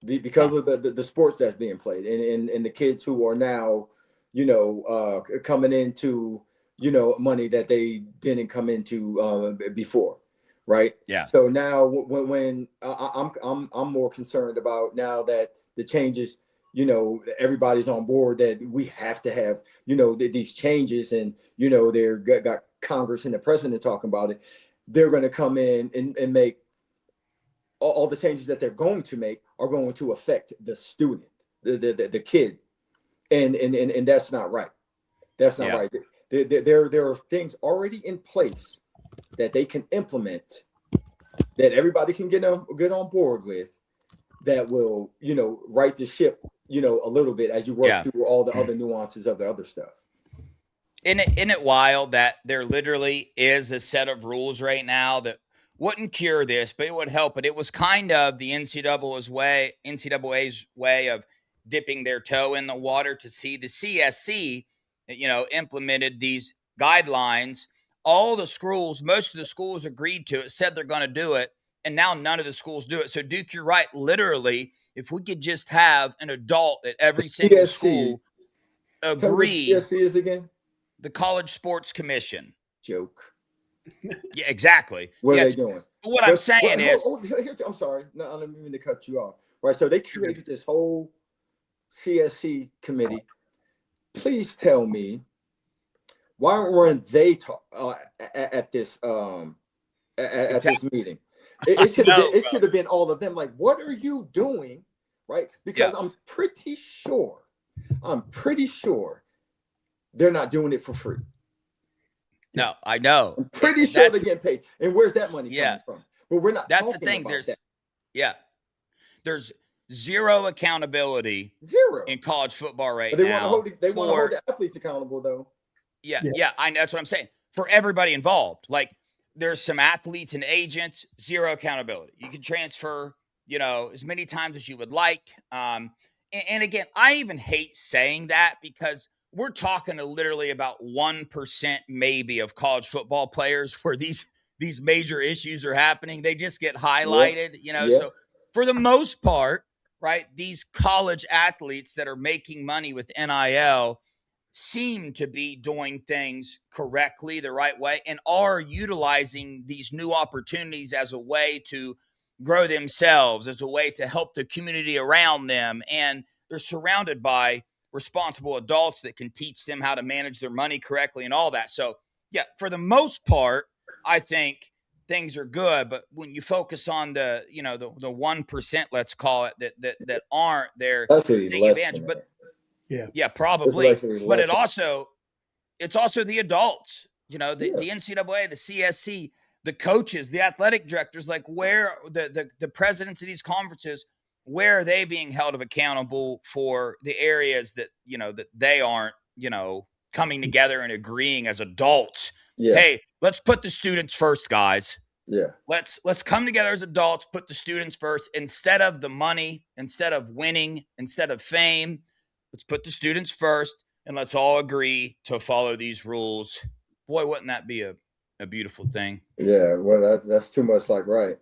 because of the sports that's being played, and the kids who are now, coming into, money that they didn't come into before, right? Yeah. So now when I'm more concerned about now that the changes, everybody's on board, that we have to have, these changes, and they're got Congress and the president talking about it. They're going to come in and make all the changes that they're going to make are going to affect the student, the kid, and that's not right. That's not right. There are things already in place that they can implement, that everybody can get on board with, that will, right the ship, a little bit as you work through all the other nuances of the other stuff. Isn't it wild that there literally is a set of rules right now that wouldn't cure this, but it would help it? It was kind of the NCAA's way of dipping their toe in the water to see. The CSC, implemented these guidelines. All the schools, most of the schools agreed to it, said they're going to do it, and now none of the schools do it. So, Duke, you're right. Literally, if we could just have an adult at every single school agree. Tell me what CSC is again? The College Sports Commission. Joke. Yeah, exactly. What are they doing? What I'm saying is, I'm sorry. No, I don't mean to cut you off. Right. So they created this whole CSC committee. Please tell me, why weren't they at this this meeting? It should have been all of them. Like, what are you doing? Right? Because I'm pretty sure they're not doing it for free. No, I know. I'm pretty sure they're getting paid. And where's that money coming from? But we're not. That's the thing. There's zero accountability in college football right now. They want to hold the athletes accountable, though. Yeah. That's what I'm saying. For everybody involved, like, there's some athletes and agents, zero accountability. You can transfer, as many times as you would like. And again, I even hate saying that, because we're talking literally about 1% maybe of college football players where these major issues are happening. They just get highlighted, So for the most part, right, these college athletes that are making money with NIL seem to be doing things correctly, the right way, and are utilizing these new opportunities as a way to grow themselves, as a way to help the community around them. And they're surrounded by responsible adults that can teach them how to manage their money correctly and all that. So, yeah, for the most part, I think things are good. But when you focus on the 1%, let's call it, that aren't, they're Actually, taking less advantage. than But that. Yeah. yeah, It's probably. actually But less than it's also the adults, yeah. the NCAA, the CSC, the coaches, the athletic directors, like where the presidents of these conferences, where are they being held accountable for the areas that, that they aren't, coming together and agreeing as adults? Yeah. Hey, let's put the students first, guys. Yeah. Let's come together as adults, put the students first instead of the money, instead of winning, instead of fame. Let's put the students first, and let's all agree to follow these rules. Boy, wouldn't that be a beautiful thing? Yeah. Well, that's too much like right.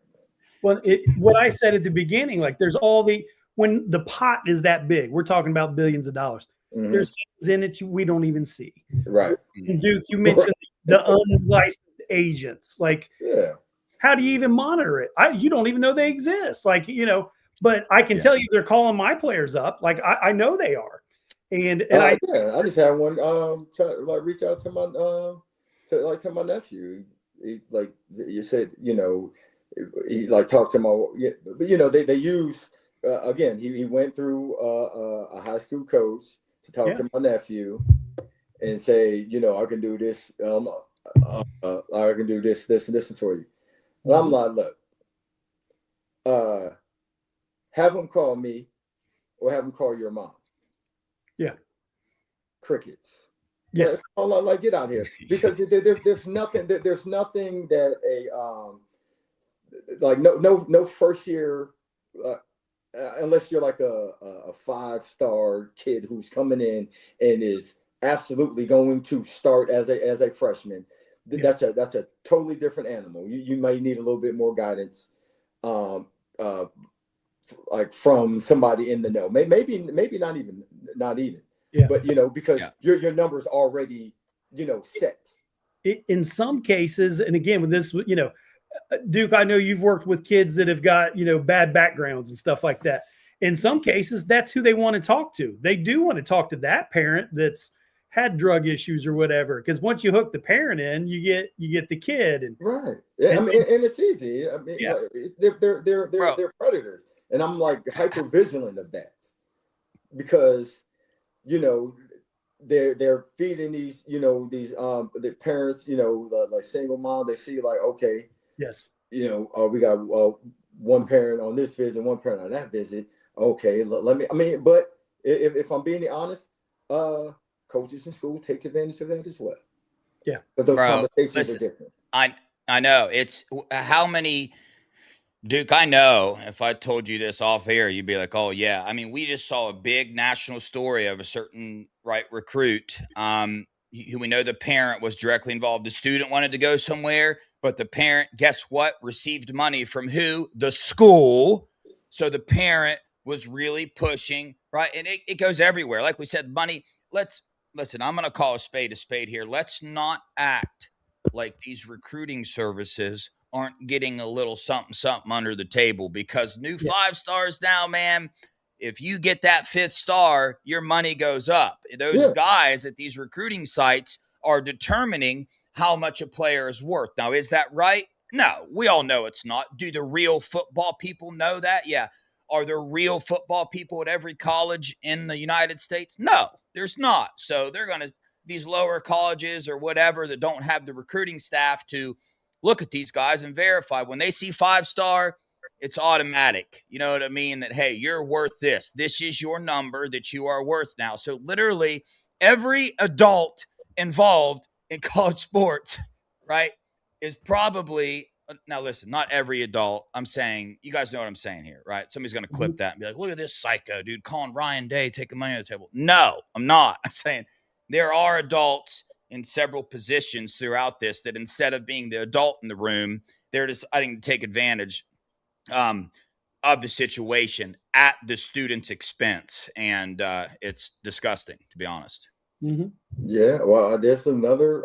Well, what I said at the beginning, like there's when the pot is that big, we're talking about billions of dollars. Mhm. There's things in it we don't even see. Right. And Duke, you mentioned the unlicensed agents. Like, Yeah. how do you even monitor it? You don't even know they exist. Like, but I can tell you they're calling my players up. Like, I know they are. And I just had one try to like reach out to my to my nephew. He, like you said, he like talked to but they use again. He went through a high school coach to talk to my nephew and say, I can do this. I can do this, and this for you. And I'm like, look, have him call me or have him call your mom. Yeah. Crickets. Yes. Like get out here, because there's nothing that like no first year unless you're like a 5-star kid who's coming in and is absolutely going to start as a freshman. That's a totally different animal. You might need a little bit more guidance, like from somebody in the know. Maybe not even. Yeah. But because your number's already set. In some cases, and again with this, Duke, I know you've worked with kids that have got bad backgrounds and stuff like that. In some cases, that's who they want to talk to. They do want to talk to that parent that's had drug issues or whatever. Because once you hook the parent in, you get the kid. And right. Yeah, and it's easy. I mean, they're predators, and I'm like hyper vigilant of that because they're feeding these the parents like single mom. They see like, okay, yes, we got one parent on this visit, one parent on that visit. Okay, let me. I mean, but if I'm being honest, coaches in school take advantage of that as well. Yeah, but those conversations are different. I know. It's how many. Duke, I know if I told you this off air, you'd be like, oh, yeah. I mean, we just saw a big national story of a certain recruit who we know the parent was directly involved. The student wanted to go somewhere, but the parent, guess what, received money from who? The school. So the parent was really pushing, right? And it goes everywhere. Like we said, money. Listen, I'm going to call a spade here. Let's not act like these recruiting services aren't getting a little something under the table, because new 5-stars now, man, if you get that 5th star, your money goes up. Those guys at these recruiting sites are determining how much a player is worth. Now, is that right? No, we all know it's not. Do the real football people know that? Yeah. Are there real football people at every college in the United States? No, there's not. So they're going to, these lower colleges or whatever that don't have the recruiting staff to look at these guys and verify. When they see 5-star, it's automatic. You know what I mean? That, hey, you're worth this. This is your number that you are worth now. So literally every adult involved in college sports, right, is probably, now listen, not every adult. I'm saying, you guys know what I'm saying here, right? Somebody's going to clip that and be like, look at this psycho, dude, calling Ryan Day, taking money on the table. No, I'm not. I'm saying there are adults in several positions throughout this that instead of being the adult in the room, they're deciding to take advantage of the situation at the student's expense. And it's disgusting, to be honest. Mm-hmm. Yeah, well, there's another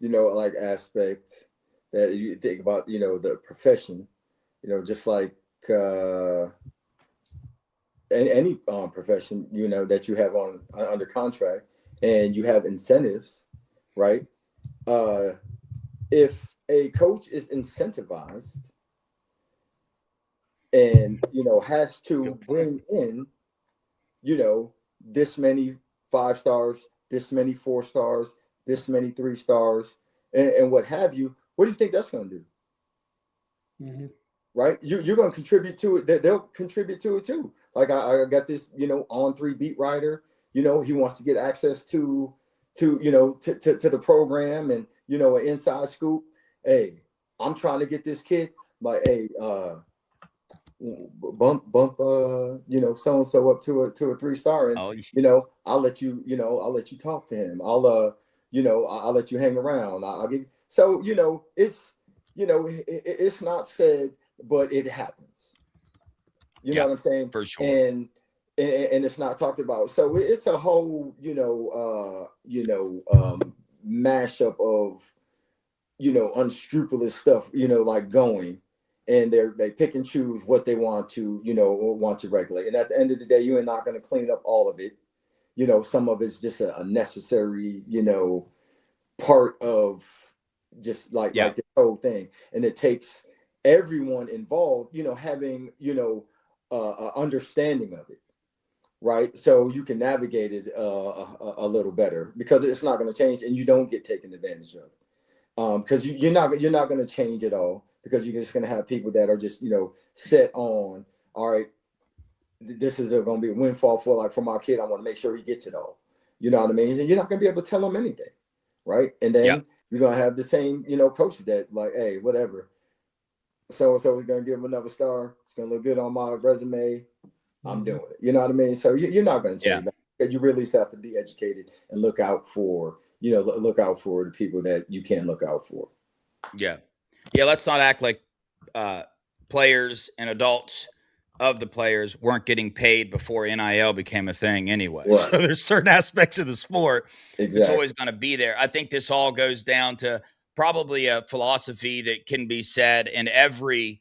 like aspect that you think about, the profession, just like any profession, you know, that you have on under contract, and you have incentives, right? If a coach is incentivized and, you know, has to bring in, you know, this many 5 stars, this many 4 stars, this many 3 stars, and what have you, what do you think that's going to do? Mm-hmm. Right? You're going to contribute to it. They'll contribute to it too. Like I got this, you know, on-3 beat writer, you know, he wants to get access to you know, to the program and, you know, an inside scoop. Hey, I'm trying to get this kid, like, hey, bump you know, so and so up to a 3-star, and you know, I'll let you talk to him. You know, I'll let you hang around. I'll give you. So, you know, it's, you know, it's not said, but it happens. You know what I'm saying? For sure. And it's not talked about. So it's a whole, mashup of, you know, unscrupulous stuff, you know, like going, and they pick and choose what they want to, you know, or want to regulate. And at the end of the day, you are not going to clean up all of it. You know, some of it's just a necessary, you know, part of just like the whole thing. And it takes everyone involved, you know, having, you know, understanding of it, right? So you can navigate it a little better, because it's not going to change, and you don't get taken advantage of, because you're not going to change it all, because you're just going to have people that are just, you know, set on, all right, this is going to be a windfall for my kid. I want to make sure he gets it all. You know what I mean? And you're not going to be able to tell them anything, right? And then you're going to have the same, you know, coach that like, hey, whatever, so-and-so, we're going to give him another star. It's going to look good on my resume. I'm doing it. You know what I mean? So you're not going to change that. You really have to be educated and look out for, you know, look out for the people that you can look out for. Yeah. Let's not act like players and adults of the players weren't getting paid before NIL became a thing anyway. Right. So there's certain aspects of the sport that's always going to be there. I think this all goes down to probably a philosophy that can be said in every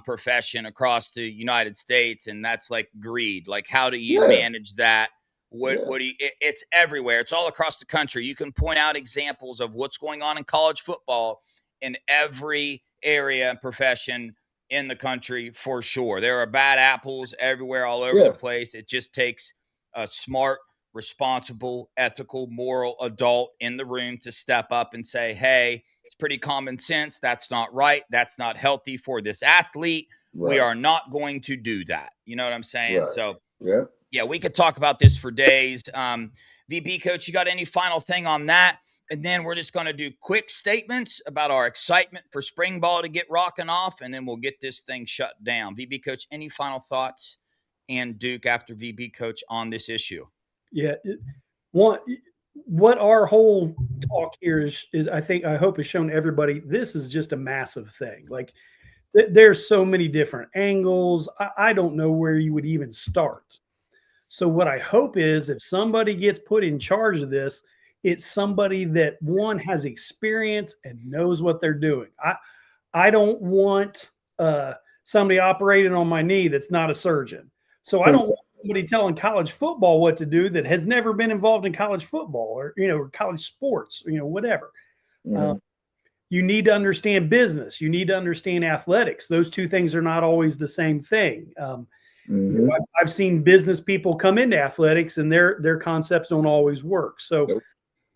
profession across the United States, and that's like greed. Like, how do you manage that? What do you? It's everywhere. It's all across the country. You can point out examples of what's going on in college football in every area and profession in the country, for sure. There are bad apples everywhere, all over the place. It just takes a smart, responsible, ethical, moral adult in the room to step up and say, hey, it's pretty common sense. That's not right. That's not healthy for this athlete. Right. We are not going to do that. You know what I'm saying? Right. So, we could talk about this for days. VB coach, you got any final thing on that? And then we're just going to do quick statements about our excitement for spring ball to get rocking off, and then we'll get this thing shut down. VB coach, any final thoughts? And Duke, after VB coach, on this issue? Yeah. What our whole talk here is I hope has shown everybody, this is just a massive thing. Like, there's so many different angles. I don't know where you would even start. So what I hope is, if somebody gets put in charge of this, it's somebody that, one, has experience and knows what they're doing. I don't want somebody operating on my knee that's not a surgeon. So I don't want somebody telling college football what to do that has never been involved in college football or, you know, or college sports, you know, whatever. You need to understand business. You need to understand athletics. Those two things are not always the same thing. You know, I've seen business people come into athletics and their concepts don't always work. So,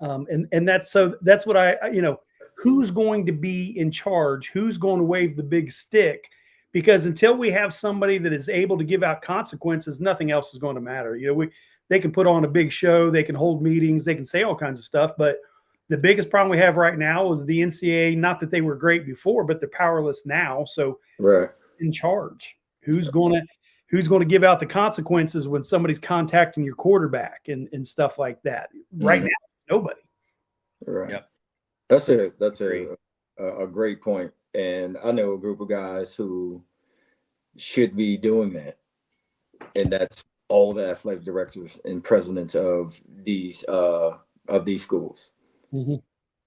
and that's what you know, who's going to be in charge? Who's going to wave the big stick? Because until we have somebody that is able to give out consequences, nothing else is going to matter. You know, they can put on a big show, they can hold meetings, they can say all kinds of stuff, but the biggest problem we have right now is the NCAA. Not that they were great before, but they're powerless now. So, in charge, who's going to give out the consequences when somebody's contacting your quarterback and stuff like that? Right now, nobody. Right. Yep. That's a great point. And I know a group of guys who should be doing that. And that's all the athletic directors and presidents of these schools.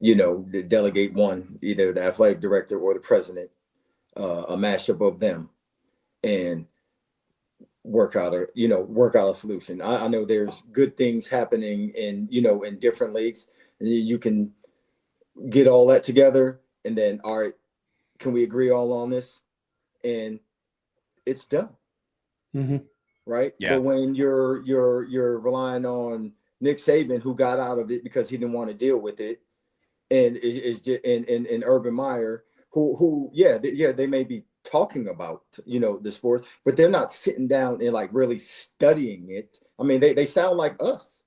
You know, delegate one, either the athletic director or the president, a mashup of them. And work out a solution. I know there's good things happening in different leagues, and you can get all that together, and then, all right, can we agree all on this? And it's done. Mm-hmm. Right. Yeah. But when you're relying on Nick Saban, who got out of it because he didn't want to deal with it, and is just and Urban Meyer, who they may be talking about the sport, but they're not sitting down and like really studying it. I mean, they sound like us.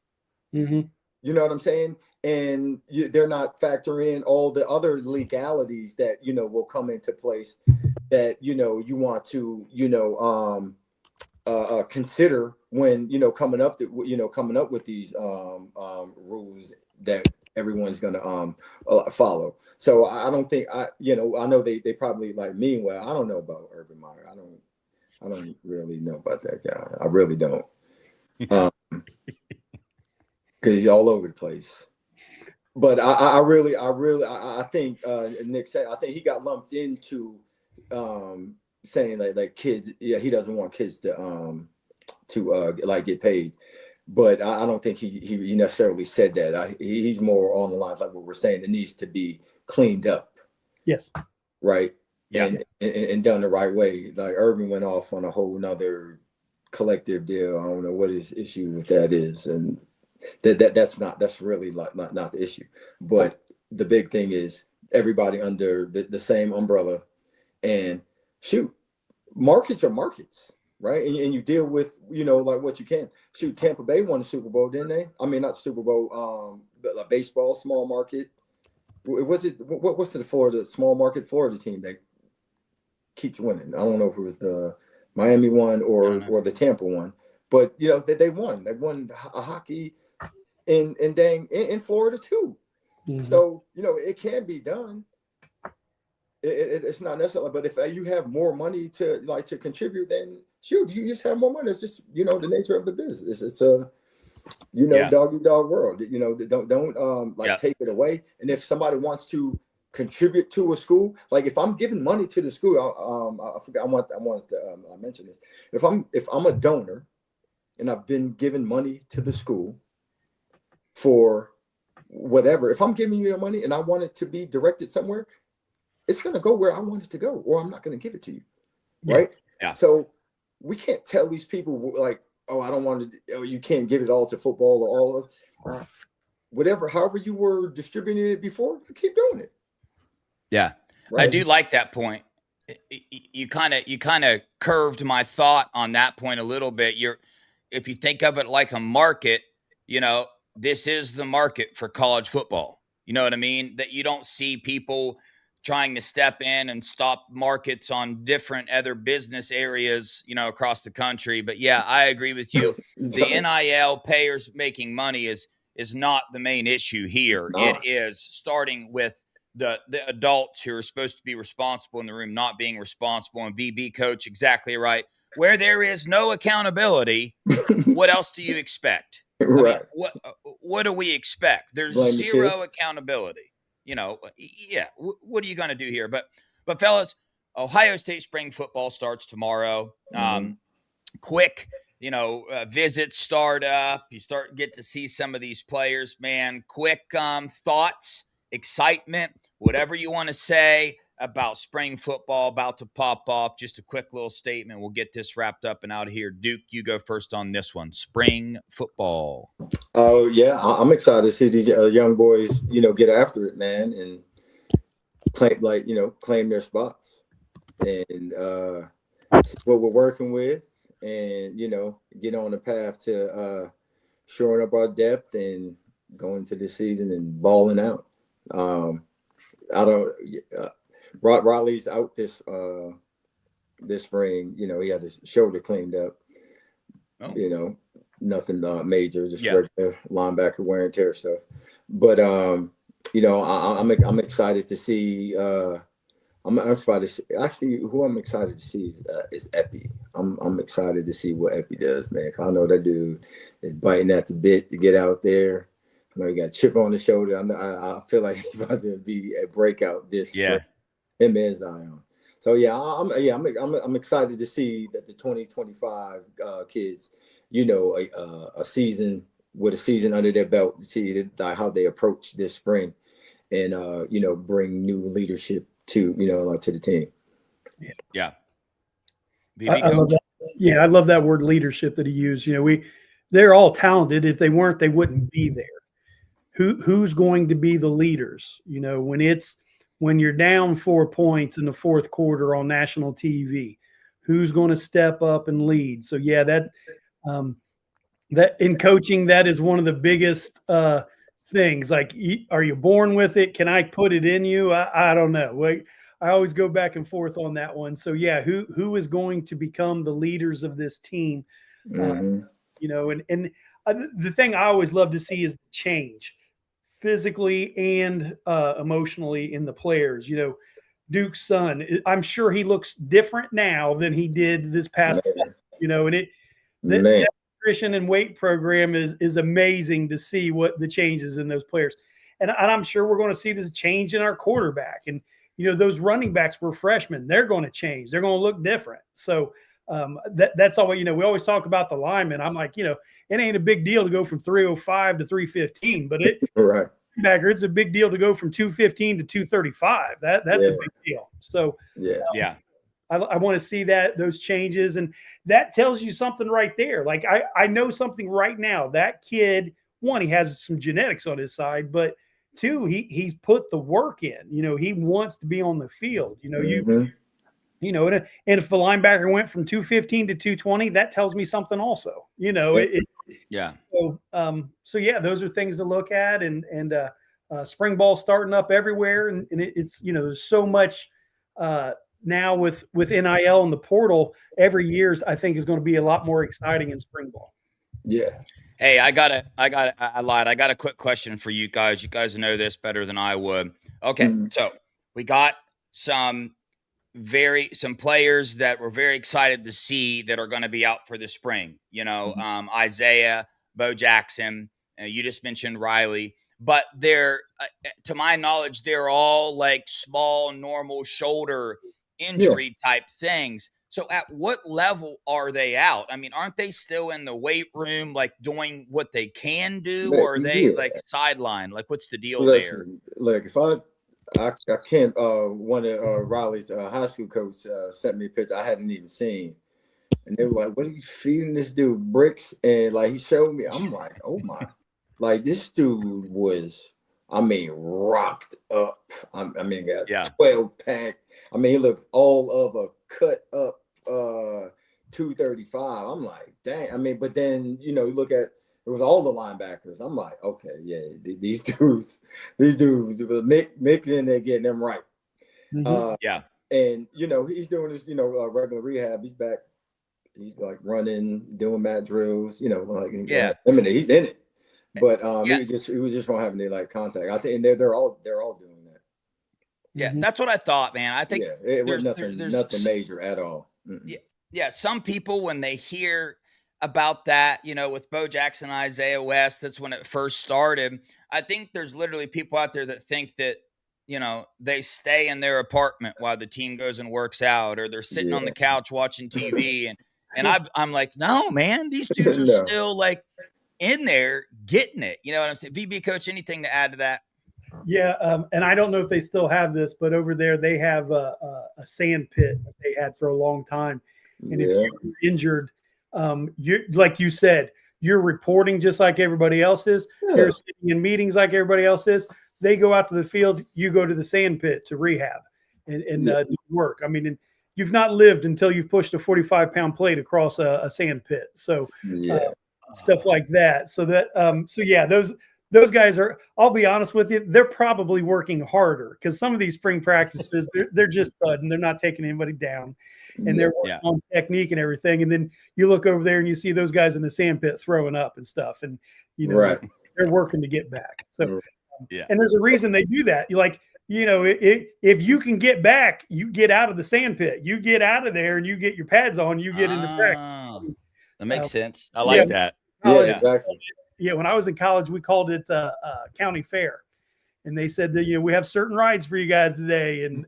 Mm-hmm. You know what I'm saying? And they're not factoring in all the other legalities that will come into place that you want to consider when coming up with these rules that everyone's gonna follow. So I don't think I know they probably like mean well. I don't know about Urban Meyer. I don't really know about that guy. I really don't. Because he's all over the place. But I think Nick said, I think he got lumped into saying like kids, he doesn't want kids to like get paid. But I don't think he necessarily said that. He's more on the lines like what we're saying. It needs to be cleaned up. Yes. Right. Yeah. And done the right way. Like Urban went off on a whole nother collective deal. I don't know what his issue with that is, and that's really not the issue. But the big thing is everybody under the same umbrella, and shoot, markets are markets. Right. And you deal with, like what you can. Shoot, Tampa Bay won the Super Bowl, didn't they? I mean, not the Super Bowl, but baseball, small market. What's the Florida small market Florida team that keeps winning? I don't know if it was the Miami one or the Tampa one, but they won. They won a hockey in Florida too. Mm-hmm. So it can be done. It's not necessarily, but if you have more money to contribute, then shoot, you just have more money. It's just the nature of the business. It's a dog eat dog world. Don't take it away. And if somebody wants to contribute to a school, like if I'm giving money to the school, I forgot. I wanted to mention this. If I'm a donor and I've been giving money to the school for whatever, if I'm giving you the money and I want it to be directed somewhere, it's going to go where I want it to go, or I'm not going to give it to you. Right. Yeah. So we can't tell these people like, oh, I don't want to, you can't give it all to football or all of whatever, however you were distributing it before, keep doing it. Yeah. Right? I do like that point. You kind of curved my thought on that point a little bit. If you think of it like a market, this is the market for college football. You know what I mean? That you don't see people trying to step in and stop markets on different other business areas, across the country. But yeah, I agree with you. The NIL payers making money is not the main issue here. It is starting with the adults who are supposed to be responsible in the room not being responsible. And VB coach, exactly right. Where there is no accountability, what else do you expect? Right. I mean, what do we expect? There's zero accountability. What are you going to do here? But fellas, Ohio State spring football starts tomorrow. Quick, visits start up. You get to see some of these players, man. Quick thoughts, excitement, whatever you want to say about spring football about to pop off. Just a quick little statement. We'll get this wrapped up and out of here. Duke, you go first on this one. Spring football. Oh yeah, I'm excited to see these young boys, get after it, man, and claim their spots, and see what we're working with, and get on the path to shoring up our depth and going to the season and balling out. Riley's out this spring. He had his shoulder cleaned up. Oh. Nothing major, just regular linebacker wear and tear stuff. But I'm excited to see. I'm excited to see, actually, who I'm excited to see is Epi. I'm excited to see what Epi does, man. I know that dude is biting at the bit to get out there. I know he got a chip on the shoulder. I feel like he's about to be a breakout this spring. Him and Zion. So yeah, I'm excited to see that the 2025 kids, a season with a season under their belt, to see how they approach this spring, and bring new leadership to to the team. Yeah. I love that. Yeah, I love that word leadership that he used. They're all talented. If they weren't, they wouldn't be there. Who's going to be the leaders? When you're down 4 points in the fourth quarter on national TV, who's going to step up and lead? So yeah, that in coaching, that is one of the biggest things. Like, are you born with it? Can I put it in you? I don't know. I always go back and forth on that one. So yeah, who is going to become the leaders of this team? Mm-hmm. The thing I always love to see is the change, physically and emotionally, in the players. Duke's son, I'm sure he looks different now than he did this past fall, that nutrition and weight program is amazing to see what the changes in those players. And I'm sure we're going to see this change in our quarterback. And those running backs were freshmen. They're going to change. They're going to look different. So that's all. We always talk about the linemen. I'm like, it ain't a big deal to go from 305 to 315, but right. It's a big deal to go from 215 to 235. That's a big deal. So yeah. I want to see those changes, and that tells you something right there. Like I know something right now. That kid, one, he has some genetics on his side, but two, he's put the work in. He wants to be on the field. Mm-hmm. And if the linebacker went from 215 to 220, that tells me something also. Yeah. So yeah, those are things to look at, and spring ball starting up everywhere, and it's there's so much now with NIL and the portal. Every year, I think, is going to be a lot more exciting in spring ball. Yeah. Hey, I lied. I got a quick question for you guys. You guys know this better than I would. Okay, so we got some players that we're very excited to see that are going to be out for the spring. Isaiah, Bo Jackson. You just mentioned Riley, but they're, to my knowledge, they're all like small, normal shoulder injury type things. So at what level are they out? I mean, aren't they still in the weight room, like doing what they can do, or are they like sidelined? Like, what's the deal there? Like, if I can't, one of Riley's high school coach sent me a picture I hadn't even seen. And they were like, what are you feeding this dude? Bricks? And like, he showed me, I'm like, oh my. Like, this dude was, rocked up. Got 12 pack. He looks all of a cut up 235. I'm like, dang. But then, you look at, it was all the linebackers. I'm like, okay, yeah, these dudes mix in there, getting them right. Yeah. And, he's doing this, regular rehab. He's back. He's like running, doing mat drills, he's in it. But he was just won't have any like contact. I think, and they're all doing that. Yeah, that's what I thought, man. I think it was nothing major at all. Mm-mm. Yeah. Some people, when they hear about that, with Bo Jackson, Isaiah West, that's when it first started. I think there's literally people out there that think that, they stay in their apartment while the team goes and works out, or they're sitting on the couch watching TV. And I'm like, no, man, these dudes are still like in there getting it. You know what I'm saying? VB coach, anything to add to that? Yeah. And I don't know if they still have this, but over there they have a sand pit that they had for a long time. And if you're injured, you're, like you said, you're reporting just like everybody else is. You're sitting in meetings like everybody else is. They go out to the field. You go to the sand pit to rehab and do work. And you've not lived until you've pushed a 45-pound plate across a sand pit. So stuff like that. So that, those guys are, I'll be honest with you, they're probably working harder because some of these spring practices, they're just thudding. They're not taking anybody down. And they're working on technique and everything. And then you look over there and you see those guys in the sand pit throwing up and stuff. And, they're working to get back. So, and there's a reason they do that. You're like, if you can get back, you get out of the sand pit. You get out of there and you get your pads on, you get into practice. That makes sense. I like that. Exactly. Yeah, when I was in college, we called it county fair. And they said that, we have certain rides for you guys today. And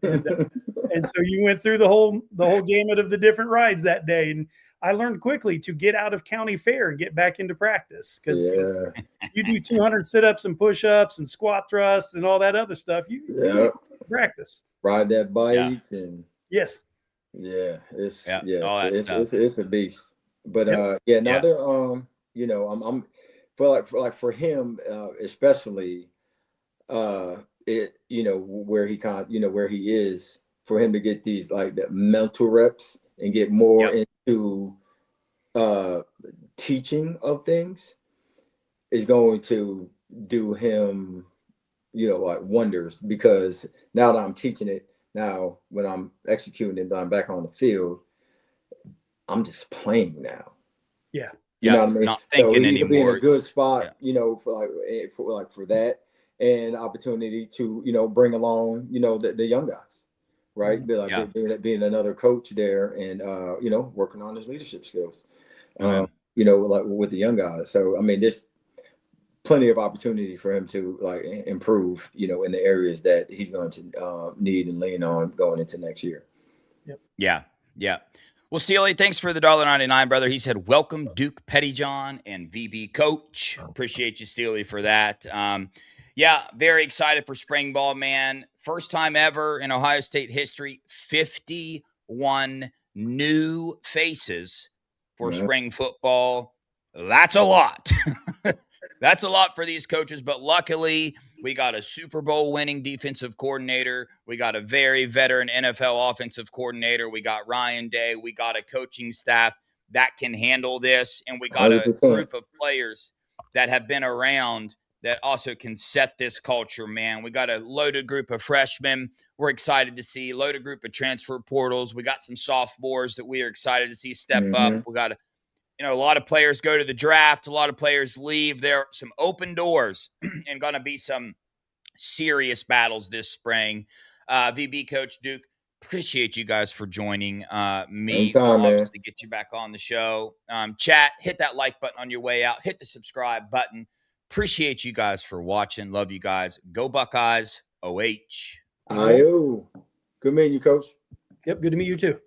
And so you went through the whole gamut of the different rides that day. And I learned quickly to get out of county fair and get back into practice, because you do 200 sit-ups and push-ups and squat thrusts and all that other stuff. You practice. Ride that bike and yes. Yeah, all that stuff. It's a beast. But they're you know, I'm for him especially it, you know, where he where he is, for him to get these like the mental reps and get more into teaching of things is going to do him, you know, like wonders, because now that I'm teaching it, now when I'm executing it, I'm back on the field, I'm just playing now. Yeah. You know what I mean? Not thinking he'll be in a good spot, Yeah. you know, for that, and opportunity to, you know, bring along, you know, the young guys, right? Being another coach there, and you know, working on his leadership skills, you know, like with the young guys. So I mean, there's plenty of opportunity for him to like improve, you know, in the areas that he's going to need and lean on going into next year. Yeah. Well, Steely, thanks for the $1.99, brother. He said, welcome, Duke Pettyjohn and VB Coach. Appreciate you, Steely, for that. Very excited for spring ball, man. First time ever in Ohio State history, 51 new faces for spring football. That's a lot. That's a lot for these coaches, but luckily we got a Super Bowl winning defensive coordinator. We got a very veteran NFL offensive coordinator. We got Ryan Day. We got a coaching staff that can handle this. And we got 100%. a group of players that have been around that also can set this culture, man. We got a loaded group of freshmen we're excited to see, loaded group of transfer portals. We got some sophomores that we are excited to see step up. We got a lot of players go to the draft. A lot of players leave. There are some open doors and going to be some serious battles this spring. VB Coach Duke, appreciate you guys for joining me. Anytime, we'll man. obviously get you back on the show. Chat, hit that like button on your way out. Hit the subscribe button. Appreciate you guys for watching. Love you guys. Go Buckeyes. OH. Good meeting you, Coach. Yep. Good to meet you too.